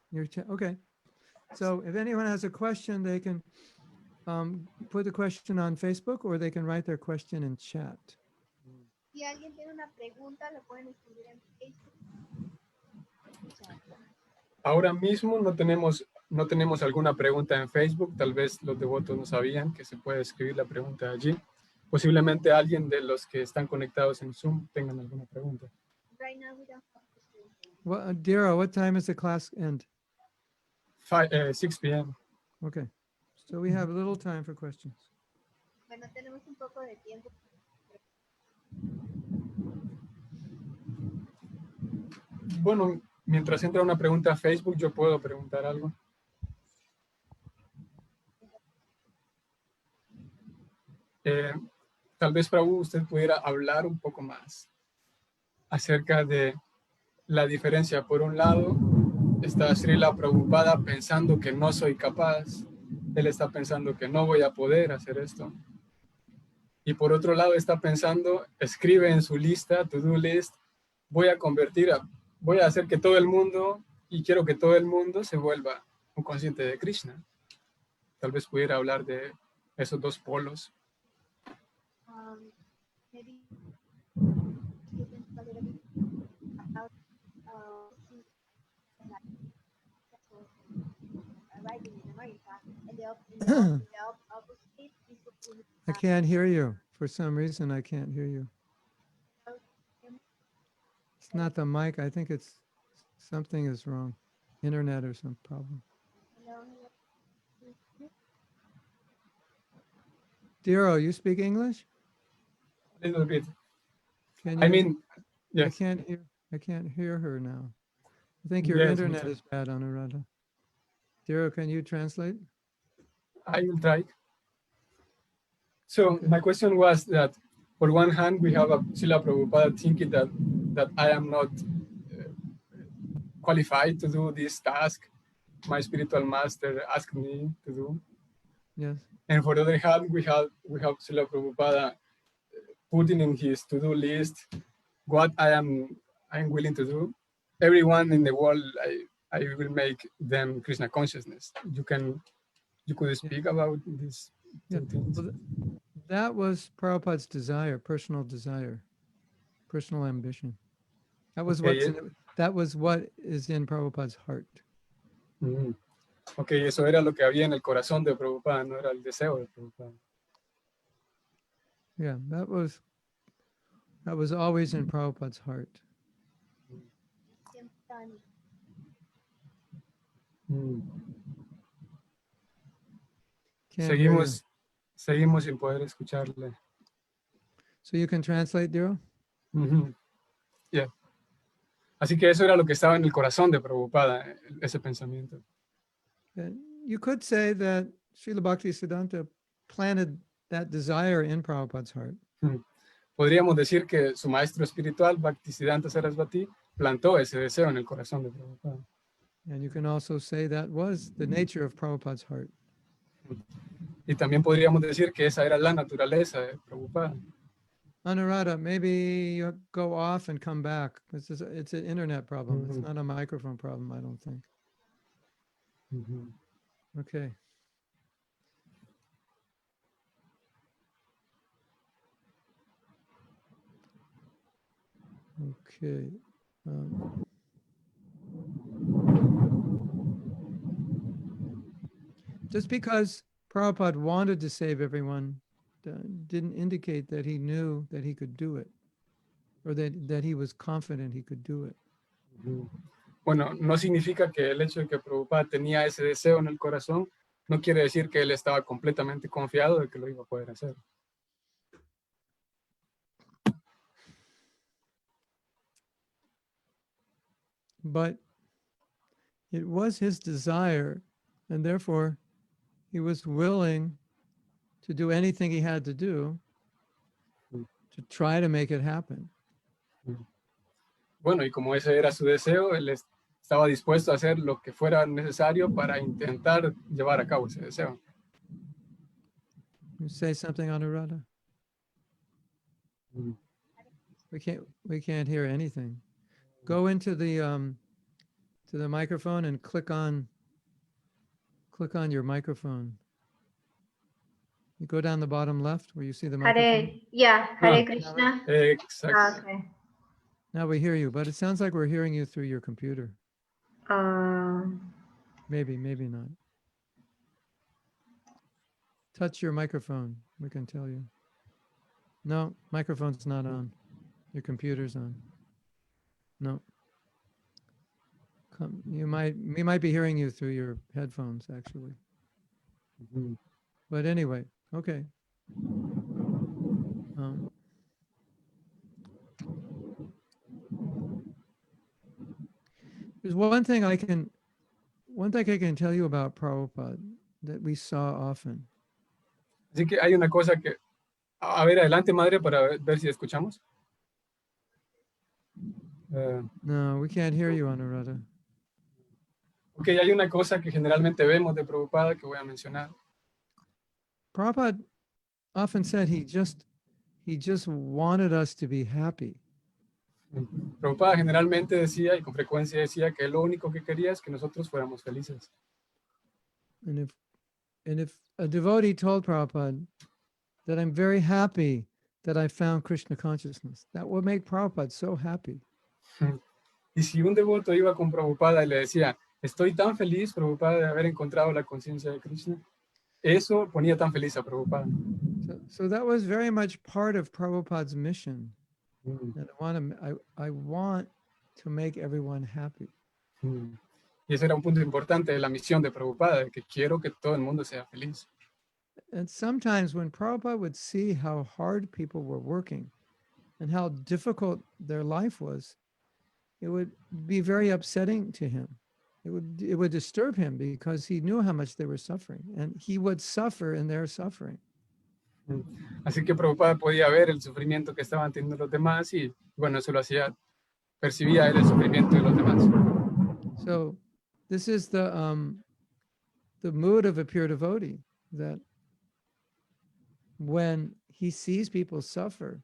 you're okay. So if anyone has a question, they can put the question on Facebook, or they can write their question in chat. Si alguien tiene una pregunta, lo pueden escribir en Facebook. Ahora mismo no tenemos alguna pregunta en Facebook. Tal vez los devotos no sabían que se puede escribir la pregunta allí. Posiblemente alguien de los que están conectados en Zoom tengan alguna pregunta. Right now we don't have questions. Well, Dira, what time is the class end? 6 p.m. Okay, so we have a little time for questions. Bueno, tenemos un poco de tiempo. Bueno, mientras entra una pregunta a Facebook, yo puedo preguntar algo. Tal vez, Prabhu, usted pudiera hablar un poco más acerca de la diferencia. Por un lado, está Srila Prabhupada pensando que no soy capaz. Él está pensando que no voy a poder hacer esto. y por otro lado está pensando, escribe en su lista, to-do list, voy a hacer que todo el mundo, y quiero que todo el mundo se vuelva un consciente de Krishna. Tal vez pudiera hablar de esos dos polos. Maybe you can talk a little bit about arriving in America, and the opposite is I can't hear you. For some reason, I can't hear you. It's not the mic. I think it's something is wrong. Internet or some problem. Diro, you speak English? A little bit. Can I you? mean, yes. I can't hear her now. I think your Yes, internet Mr. is bad, Anuradha. Diro, can you translate? I will try. So Okay. my question was that, for one hand, we have a Srila Prabhupada thinking that I am not qualified to do this task my spiritual master asked me to do. Yes. And for the other hand, we have Srila Prabhupada putting in his to-do list what I'm willing to do. Everyone in the world, I will make them Krishna consciousness. You could speak about these two things. Well, that was Prabhupada's desire, personal ambition. That was Okay. that was what is in Prabhupada's heart. Mm. Ok, eso era lo que había en el corazón de Prabhupada, no era el deseo de Prabhupada. Yeah, that was always in Prabhupada's heart. Mm. Can't hear you. Seguimos sin poder escucharle. So you can translate, Diro? Mm-hmm. Yeah. Así que eso era lo que estaba en el corazón de Prabhupada, ese pensamiento. You could say that Srila Bhaktisiddhanta planted that desire in Prabhupada's heart. Podríamos decir que su maestro espiritual, Bhaktisiddhanta Sarasvati, plantó ese deseo en el corazón de Prabhupada. And you can also say that was the nature of Prabhupada's heart. Y también podríamos decir que esa era la naturaleza de Prabhupada. Anuradha, maybe you go off and come back. It's an internet problem. It's Mm-hmm. not a microphone problem, I don't think. Mm-hmm. Okay. Okay. Just because Prabhupada wanted to save everyone didn't indicate that he knew that he could do it, or that he was confident he could do it. Bueno, no significa que el hecho de que Prabhupada tenía ese deseo en el corazón no quiere decir que él estaba completamente confiado de que lo iba a poder hacer. But it was his desire, and therefore he was willing to do anything he had to do to try to make it happen. Bueno, y como ese era su deseo, él estaba dispuesto a hacer lo que fuera necesario para intentar llevar a cabo ese deseo. You say something, Anuradha? We can't hear anything. Go into the microphone and click on your microphone. You go down the bottom left where you see the microphone. Hare Krishna. Exacto. Okay. Now we hear you, but it sounds like we're hearing you through your computer. Maybe not. Touch your microphone. We can tell you. No, microphone's not on. Your computer's on. No. We might be hearing you through your headphones, actually. Mm-hmm. But anyway, okay. There's one thing I can tell you about Prabhupada that we saw often. Así que hay una cosa que... A ver, adelante, madre, para ver si escuchamos. No, we can't hear you, Anuradha. Ok, hay una cosa que generalmente vemos de Prabhupada que voy a mencionar. Prabhupada often said he just he just wanted us to be happy. Prabhupada generalmente decía y con frecuencia decía que lo único que quería es que nosotros fuéramos felices. And if a devotee told Prabhupada that I'm very happy that I found Krishna consciousness, that would make Prabhupada so happy. Y si un devoto iba con Prabhupada y le decía, estoy tan feliz, Prabhupada, de haber encontrado la conciencia de Krishna, eso ponía tan feliz a Prabhupada. So that was very much part of Prabhupada's mission. Mm, That I want to make everyone happy. mm. Y ese era un punto importante de la misión de Prabhupada, de que quiero que todo el mundo sea feliz. And sometimes when Prabhupada would see how hard people were working and how difficult their life was, it would be very upsetting to him. It would disturb him because he knew how much they were suffering, and he would suffer in their suffering. Mm. Así que Prabhupada podía ver el sufrimiento que estaban teniendo los demás y, bueno, eso lo hacía, percibía él el sufrimiento de los demás. So this is the mood of a pure devotee, that when he sees people suffer,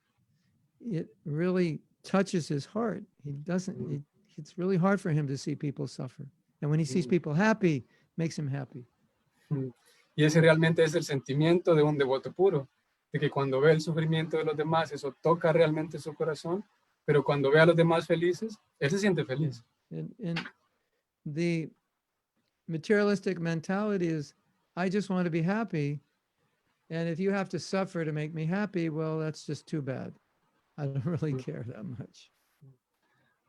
it really touches his heart. It's really hard for him to see people suffer. And when he sees people happy, makes him happy. Mm. Y ese realmente es el sentimiento de un devoto puro, de que cuando ve el sufrimiento de los demás, eso toca realmente su corazón, pero cuando ve a los demás felices, él se siente feliz. And the materialistic mentality is, I just want to be happy. And if you have to suffer to make me happy, well, that's just too bad. I don't really care that much.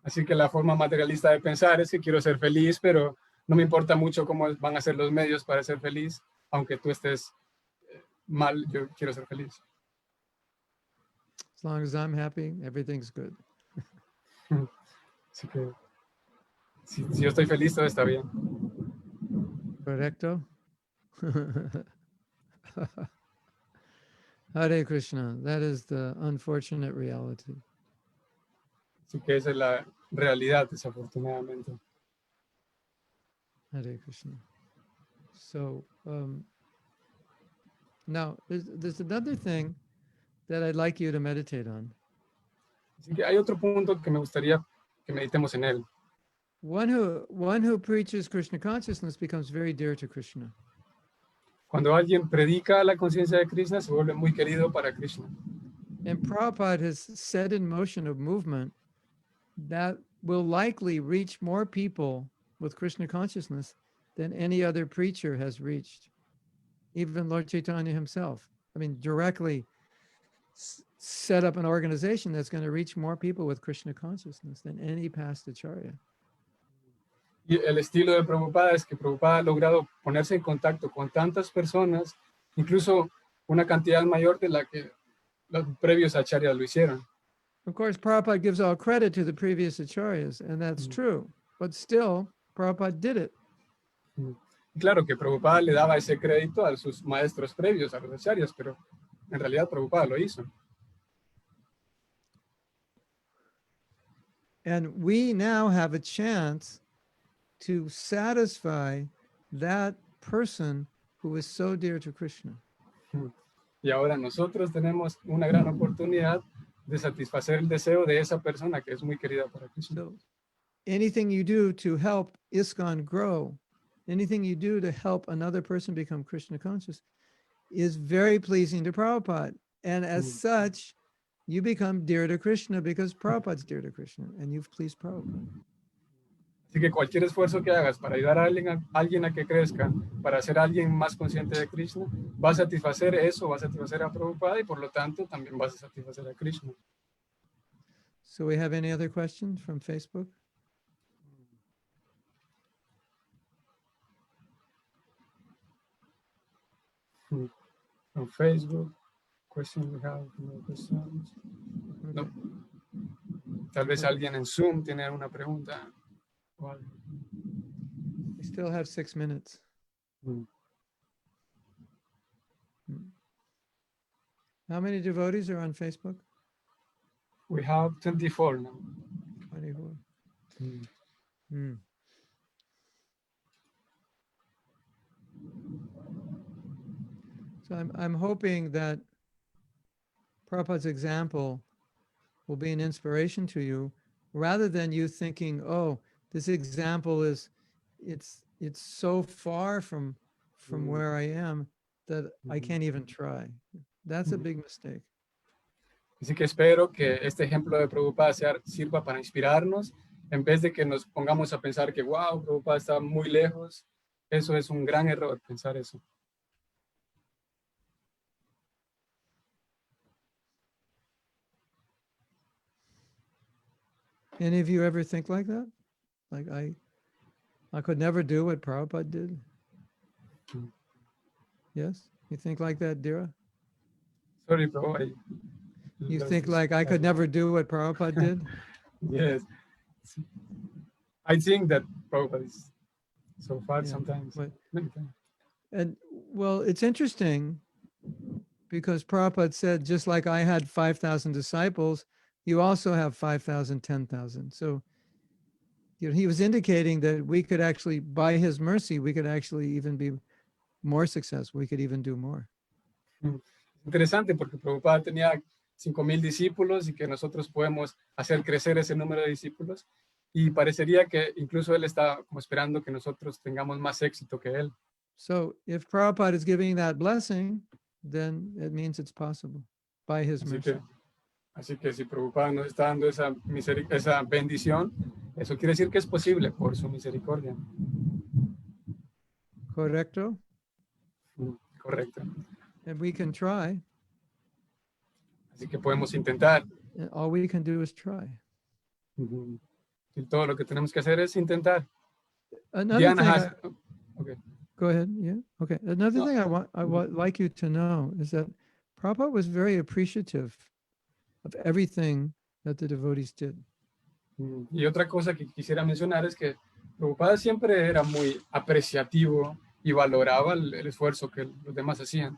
Así que la forma materialista de pensar es que quiero ser feliz, pero no me importa mucho cómo van a ser los medios para ser feliz, aunque tú estés mal, yo quiero ser feliz. As long as I'm happy, everything's good. Así que si yo estoy feliz, todo está bien. Correcto? Hare Krishna. That is the unfortunate reality. Así que esa es la realidad, desafortunadamente. Hare Krishna. So now there's another thing that I'd like you to meditate on. Así que hay otro punto que me gustaría que meditemos en él. One who preaches Krishna consciousness becomes very dear to Krishna. Cuando alguien predica la conciencia de Krishna, se vuelve muy querido para Krishna. And Prabhupada has set in motion a movement that will likely reach more people with Krishna consciousness than any other preacher has reached. Even Lord Chaitanya himself. I mean, directly set up an organization that's going to reach more people with Krishna consciousness than any past acharya. Y el estilo de Prabhupada es que Prabhupada ha logrado ponerse en contacto con tantas personas, incluso una cantidad mayor de la que los previos acharyas lo hicieron. Of course, Prabhupada gives all credit to the previous acharyas, and that's true. But still, Prabhupada did it. Claro que Prabhupada le daba ese crédito a sus maestros previos, a los acharyas, pero en realidad Prabhupada lo hizo. And we now have a chance to satisfy that person who is so dear to Krishna. Y ahora nosotros tenemos una gran oportunidad de satisfacer el deseo de esa persona que es muy querida para Krishna. So anything you do to help ISKCON grow, anything you do to help another person become Krishna conscious is very pleasing to Prabhupada. And as such, you become dear to Krishna because Prabhupada's dear to Krishna and you've pleased Prabhupada. Así que cualquier esfuerzo que hagas para ayudar a alguien a que crezca, para hacer a alguien más consciente de Krishna, va a satisfacer eso, va a satisfacer a Prabhupada y por lo tanto también vas a satisfacer a Krishna. So we have any other questions from Facebook? From Facebook, questions we have, no questions. No. Okay. Tal vez alguien en Zoom tiene alguna pregunta. We still have 6 minutes. How many devotees are on Facebook? We have 24 now. 24. So I'm hoping that Prabhupada's example will be an inspiration to you, rather than you thinking, oh, this example is, it's so far from where I am that I can't even try. That's a big mistake. Así que espero que este ejemplo de Prabhupada sirva para inspirarnos, en vez de que nos pongamos a pensar que, wow, Prabhupada está muy lejos. Eso es un gran error, pensar eso. Any of you ever think like that? Like, I could never do what Prabhupada did? Yes? You think like that, Dira? Sorry, Prabhupada. You think like I could never do what Prabhupada did? Yes. I think that Prabhupada is so far Yeah, sometimes. but- Many times. And well, it's interesting because Prabhupada said, just like I had 5,000 disciples, you also have 5,000, 10,000. So he was indicating that we could actually, by his mercy, we could actually even be more successful. We could even do more. Interesante porque Prabhupada tenía 5,000 discípulos y que nosotros podemos hacer crecer ese número de discípulos, y parecería que incluso él está como esperando que nosotros tengamos más éxito que él. So if Prabhupada is giving that blessing, then it means it's possible by his mercy. Así que si Prabhupada nos está dando esa bendición, eso quiere decir que es posible por su misericordia. Correcto? Correcto. And we can try. Así que podemos intentar. And all we can do is try. Y todo lo que tenemos que hacer es intentar. Another Diana thing, has, okay. go ahead. Yeah. Okay. Another No. thing I would like you to know is that Prabhupada was very appreciative of everything that the devotees did. Y otra cosa que quisiera mencionar es que Prabhupada siempre era muy apreciativo y valoraba el esfuerzo que los demás hacían.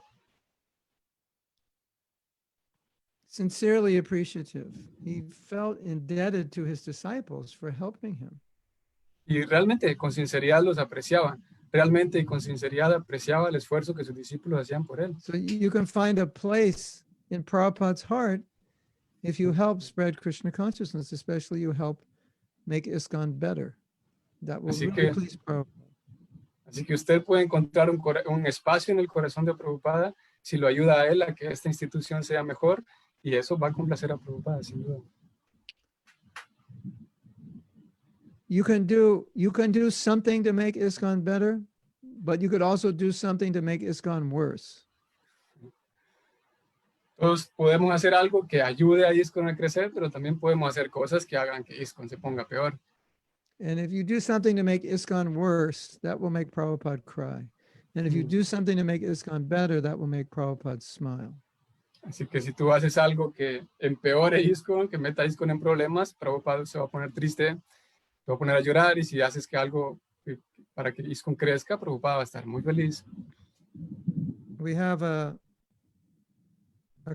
Sincerely appreciative. He felt indebted to his disciples for helping him. Y realmente con sinceridad los apreciaba. Realmente y con sinceridad apreciaba el esfuerzo que sus discípulos hacían por él. So you can find a place in Prabhupada's heart if you help spread Krishna consciousness, especially you help make ISKCON better. That will Así really que- please Prabhupada. Así que usted puede encontrar un espacio en el corazón de Prabhupada si lo ayuda a él a que esta institución sea mejor, y eso va a complacer a Prabhupada, sin duda. You can do something to make ISKCON better, but you could also do something to make ISKCON worse. Todos podemos hacer algo que ayude a ISKCON a crecer, pero también podemos hacer cosas que hagan que ISKCON se ponga peor. And if you do something to make ISKCON worse, that will make Prabhupada cry. And if you do something to make ISKCON better, that will make Prabhupada smile. Así que si tú haces algo que empeore ISKCON, que meta ISKCON en problemas, Prabhupada se va a poner triste, se va a poner a llorar, y si haces que algo para que ISKCON crezca, Prabhupada va a estar muy feliz. We have a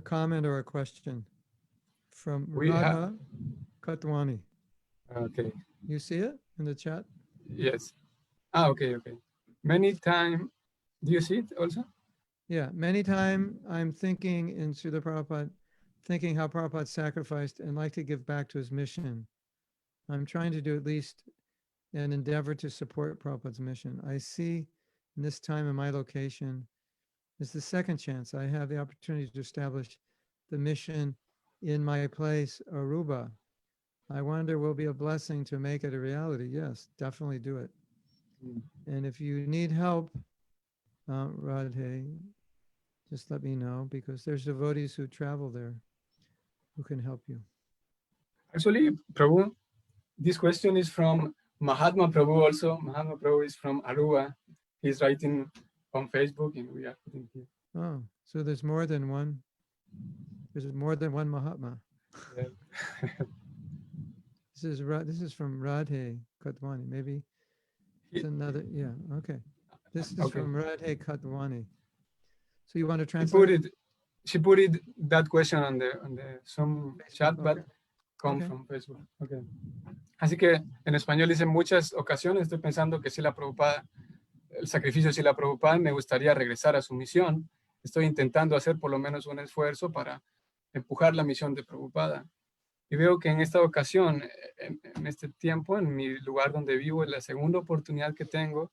comment or a question from We Radha Katwani. Okay, You see it in the chat? yes. Okay. Many time, do you see it also? Yeah, many time I'm thinking in Srila Prabhupada, thinking how Prabhupada sacrificed and like to give back to his mission. I'm trying to do at least an endeavor to support Prabhupada's mission. I see in this time in my location is the second chance. I have the opportunity to establish the mission in my place, Aruba. I wonder will be a blessing to make it a reality. Yes, definitely do it. And if you need help, Radhe, just let me know, because there's devotees who travel there who can help you. Actually, Prabhu, this question is from Mahatma Prabhu also. Mahatma Prabhu is from Aruba. He's writing on Facebook, and we are putting here. Oh, so there's more than one. There's more than one Mahatma. Yeah. This is from Radhe Katwani. Maybe it's another. Yeah. Okay. This is Okay. from Radhe Katwani. So you want to translate? She put it that question on the some chat, but Okay. come Okay. from Facebook. Okay. Así que en español dice: muchas ocasiones estoy pensando que si la Prabhupada, el sacrificio si la Prabhupada, me gustaría regresar a su misión. Estoy intentando hacer por lo menos un esfuerzo para empujar la misión de Prabhupada. Y veo que en esta ocasión, en este tiempo, en mi lugar donde vivo, es la segunda oportunidad que tengo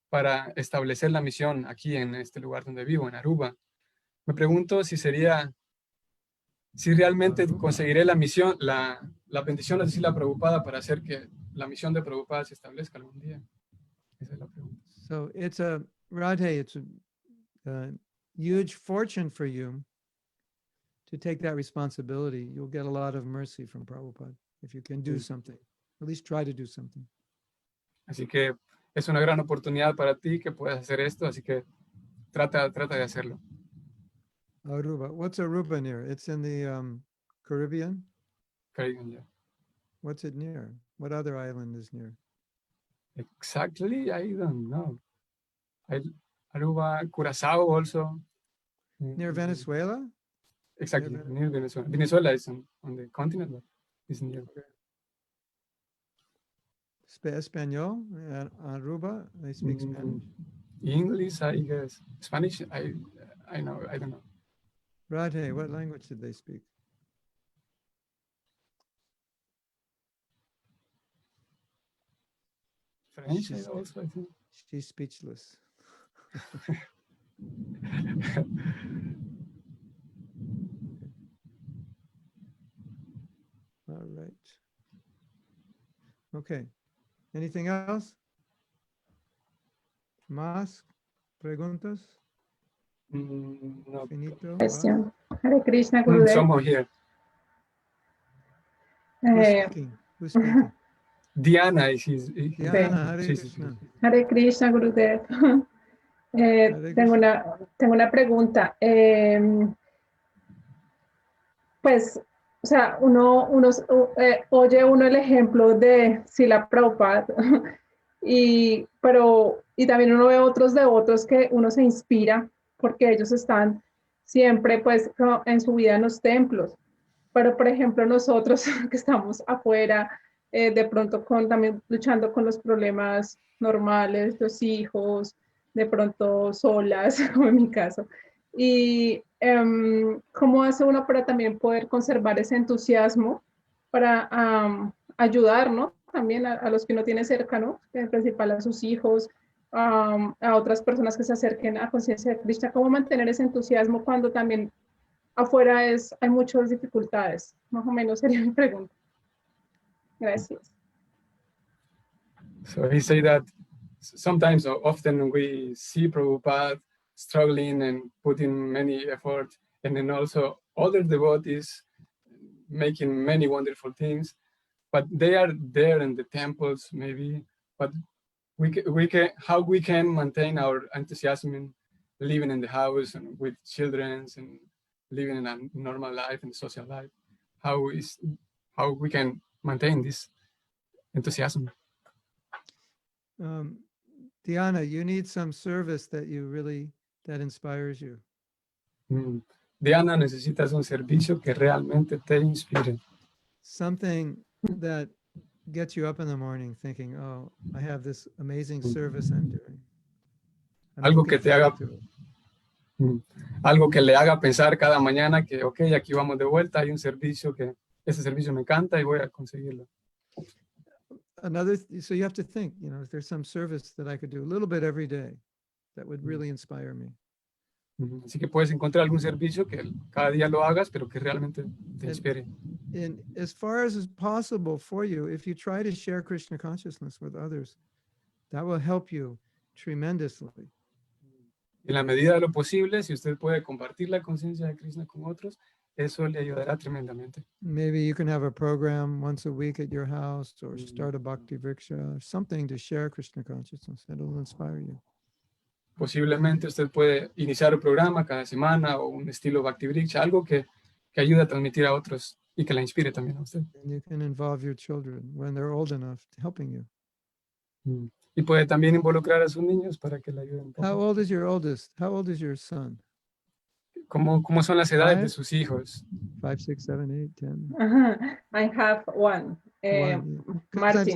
para establecer la misión aquí en este lugar donde vivo, en Aruba. Me pregunto si realmente conseguiré la misión, la bendición de la Prabhupada para hacer que la misión de Prabhupada se establezca algún día. Esa es la pregunta. So it's a, Radhe, it's a huge fortune for you to take that responsibility. You'll get a lot of mercy from Prabhupada if you can do something, at least try to do something. Así que es una gran oportunidad para ti que puedas hacer esto, así que trata de hacerlo. Aruba. What's Aruba near? It's in the Caribbean? Caribbean, yeah. What's it near? What other island is near? Exactly, I don't know. Aruba, Curacao also. Near Venezuela? Exactly, Near near Venezuela. Venezuela is on the continent, but it's near. Espanol? Aruba? They speak Spanish. English, I guess. Spanish, I don't know. Radhe, what language did they speak? French also, I think. She's speechless. All right. Okay. Anything else? Más preguntas? No. Finito. Question. Hare Krishna, Gurudev. Someone here. Who's Eh, speaking? Who's speaking? Diana, Diana, Hare sí, Krishna. Hare Krishna, Gurudev. Hare Tengo una pregunta. Pues, o sea, oye uno el ejemplo de Srila Prabhupada y también uno ve otros devotos que uno se inspira porque ellos están siempre pues en su vida en los templos. Pero, por ejemplo, nosotros que estamos afuera, de pronto también luchando con los problemas normales, los hijos, de pronto solas, como en mi caso. Y cómo hace uno para también poder conservar ese entusiasmo para ayudar, ¿no? También a los que uno tiene cerca, ¿no? En principal a sus hijos, a otras personas que se acerquen a conciencia de Krishna. ¿Cómo mantener ese entusiasmo cuando también afuera hay muchas dificultades? Más o menos sería mi pregunta. Gracias. So he said that sometimes or often we see Prabhupada struggling and putting many effort, and then also other devotees making many wonderful things, but they are there in the temples maybe, but how we can maintain our enthusiasm in living in the house and with children and living in a normal life and social life, how we can maintain this enthusiasm. Diana, you need some service that inspires you. Diana, necesitas un servicio que realmente te inspire. Something that gets you up in the morning thinking, oh, I have this amazing service I'm doing. Algo que te haga, algo que le haga pensar cada mañana que, ok, aquí vamos de vuelta, hay un servicio que, ese servicio me encanta y voy a conseguirlo. So you have to think, if there's some service that I could do a little bit every day that would really inspire me. Así que puedes encontrar algún servicio que cada día lo hagas, pero que realmente te inspire. And as far as is possible for you, if you try to share Krishna consciousness with others, that will help you tremendously. En la medida de lo posible, si usted puede compartir la conciencia de Krishna con otros, eso le ayudará tremendamente. Maybe you can have a program once a week at your house or start a bhakti vriksha, something to share Krishna consciousness. It'll inspire you. Posiblemente usted puede iniciar un programa cada semana o un estilo bhakti vriksha, algo que ayude a transmitir a otros y que la inspire también a usted. And you can involve your children when they're old enough helping you. Y puede también involucrar a sus niños para que le ayuden. How old is your oldest? How old is your son? ¿Cómo son las edades de sus hijos? 5, 6, 7, 8, 10. I have one. Martin.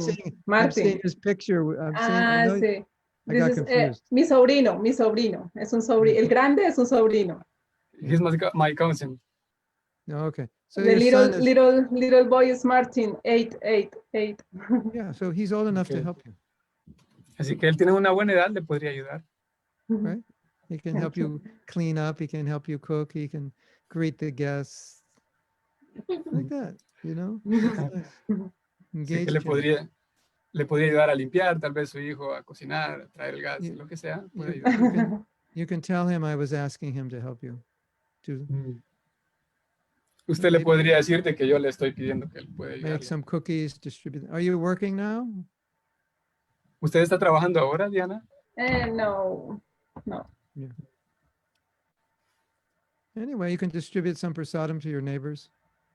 I'm seeing his picture. Sí. I got confused. Mi sobrino. Es un sobrino. El grande es un sobrino. He's my cousin. No, okay. So The your son is, little boy is Martin, 8. yeah, so he's old enough to Okay. help you, Así que él tiene una buena edad, le podría ayudar. right? He can help you clean up, he can help you cook, he can greet the guests, like that, you know? That's nice. Así que Engage le him. podría ayudar a limpiar, tal vez su hijo a cocinar, a traer el gas, You- lo que sea. Puede You, ayudar. you can tell him I was asking him to help you. To Mm. Usted le maybe podría decirte que yo le estoy pidiendo que él puede make ayudarle. some cookies, distribute them. Are you working now? ¿Usted está trabajando ahora, Diana? No. Yeah. Anyway, you can distribute some prasadam to your neighbors.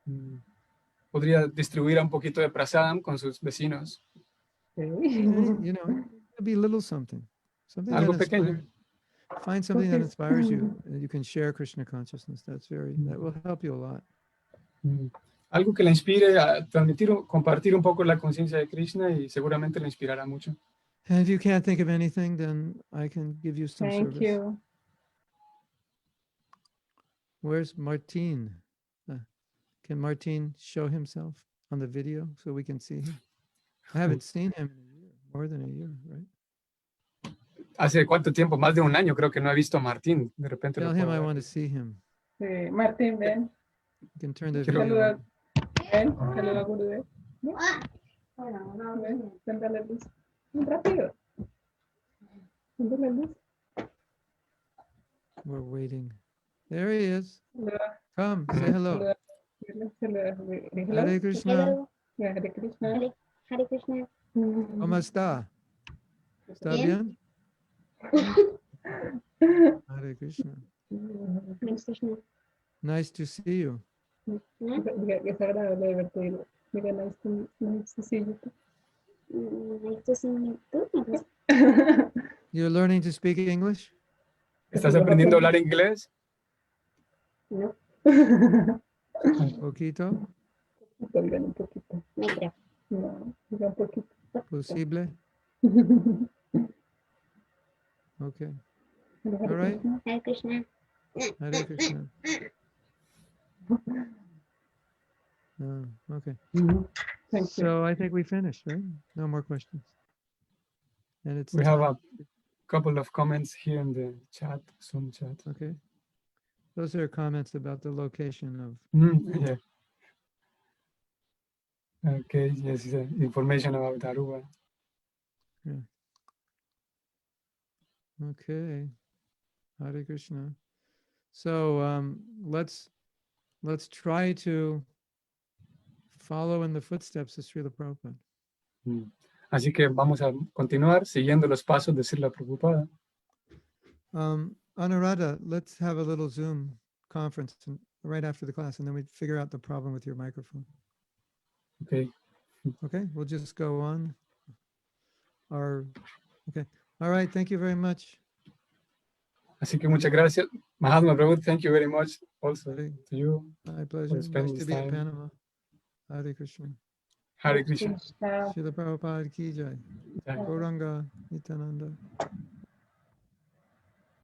Mm. Podría distribuir un poquito de prasadam con sus vecinos. You know, it'll be little something. Something that Algo pequeño. find something that inspires you and you can share Krishna consciousness. That will help you a lot. Mm. Algo que le inspire a compartir un poco la conciencia de Krishna y seguramente le inspirará mucho. And if you can't think of anything, then I can give you some Thank service. you. Where's Martin? Can Martin show himself on the video so we can see him? I haven't seen him in a year, more than a year, right? ¿Hace cuánto tiempo? Más de un año creo que no he visto a Martín. De repente Tell lo him puedo I ver. want to see him. Martín, ven. You can turn the Quiero- video Saluda. on. Ven, saluda, Gurudev. Ven, préndale luz. Rápido. Préndale luz. We're waiting. There he is. Saluda, Come, say hello. saluda. Saluda. Hello. Hare Krishna. Hello, Hare Krishna. Hare Krishna. ¿Cómo está? ¿Está bien? Hare Krishna. Hare Krishna. Nice to see you. Diga que es agradable verte. Diga, nice to see you. Nice to see you too. You're learning to speak English? ¿Estás aprendiendo a hablar inglés? No, Un poquito? Digan un poquito. no creo. No, diga un poquito. Posible? Okay. Hare All right. Krishna. Hare Krishna. Hare Krishna. Okay. Thank you. So I think we finished, right? No more questions. And it's We have time. a couple of comments here in the chat, Zoom chat. Okay. Those are comments about the location of, Yeah. Okay, yes, information about Aruba. okay. Hare Krishna. So let's try to follow in the footsteps of Srila Prabhupada. Así que vamos a continuar siguiendo los pasos de Srila Prabhupada. Anuradha, let's have a little Zoom conference right after the class, and then we figure out the problem with your microphone. Okay. Okay, we'll just go on. Okay. All right, thank you very much. Así que muchas gracias. Mahatma Prabhu, thank you very much also Hare- to you. My pleasure. Nice spending to this be in time. Panama. Hare Krishna. Hare Krishna. Krishna. Srila Prabhupada ki jai. Jai. Gauranga Nityananda.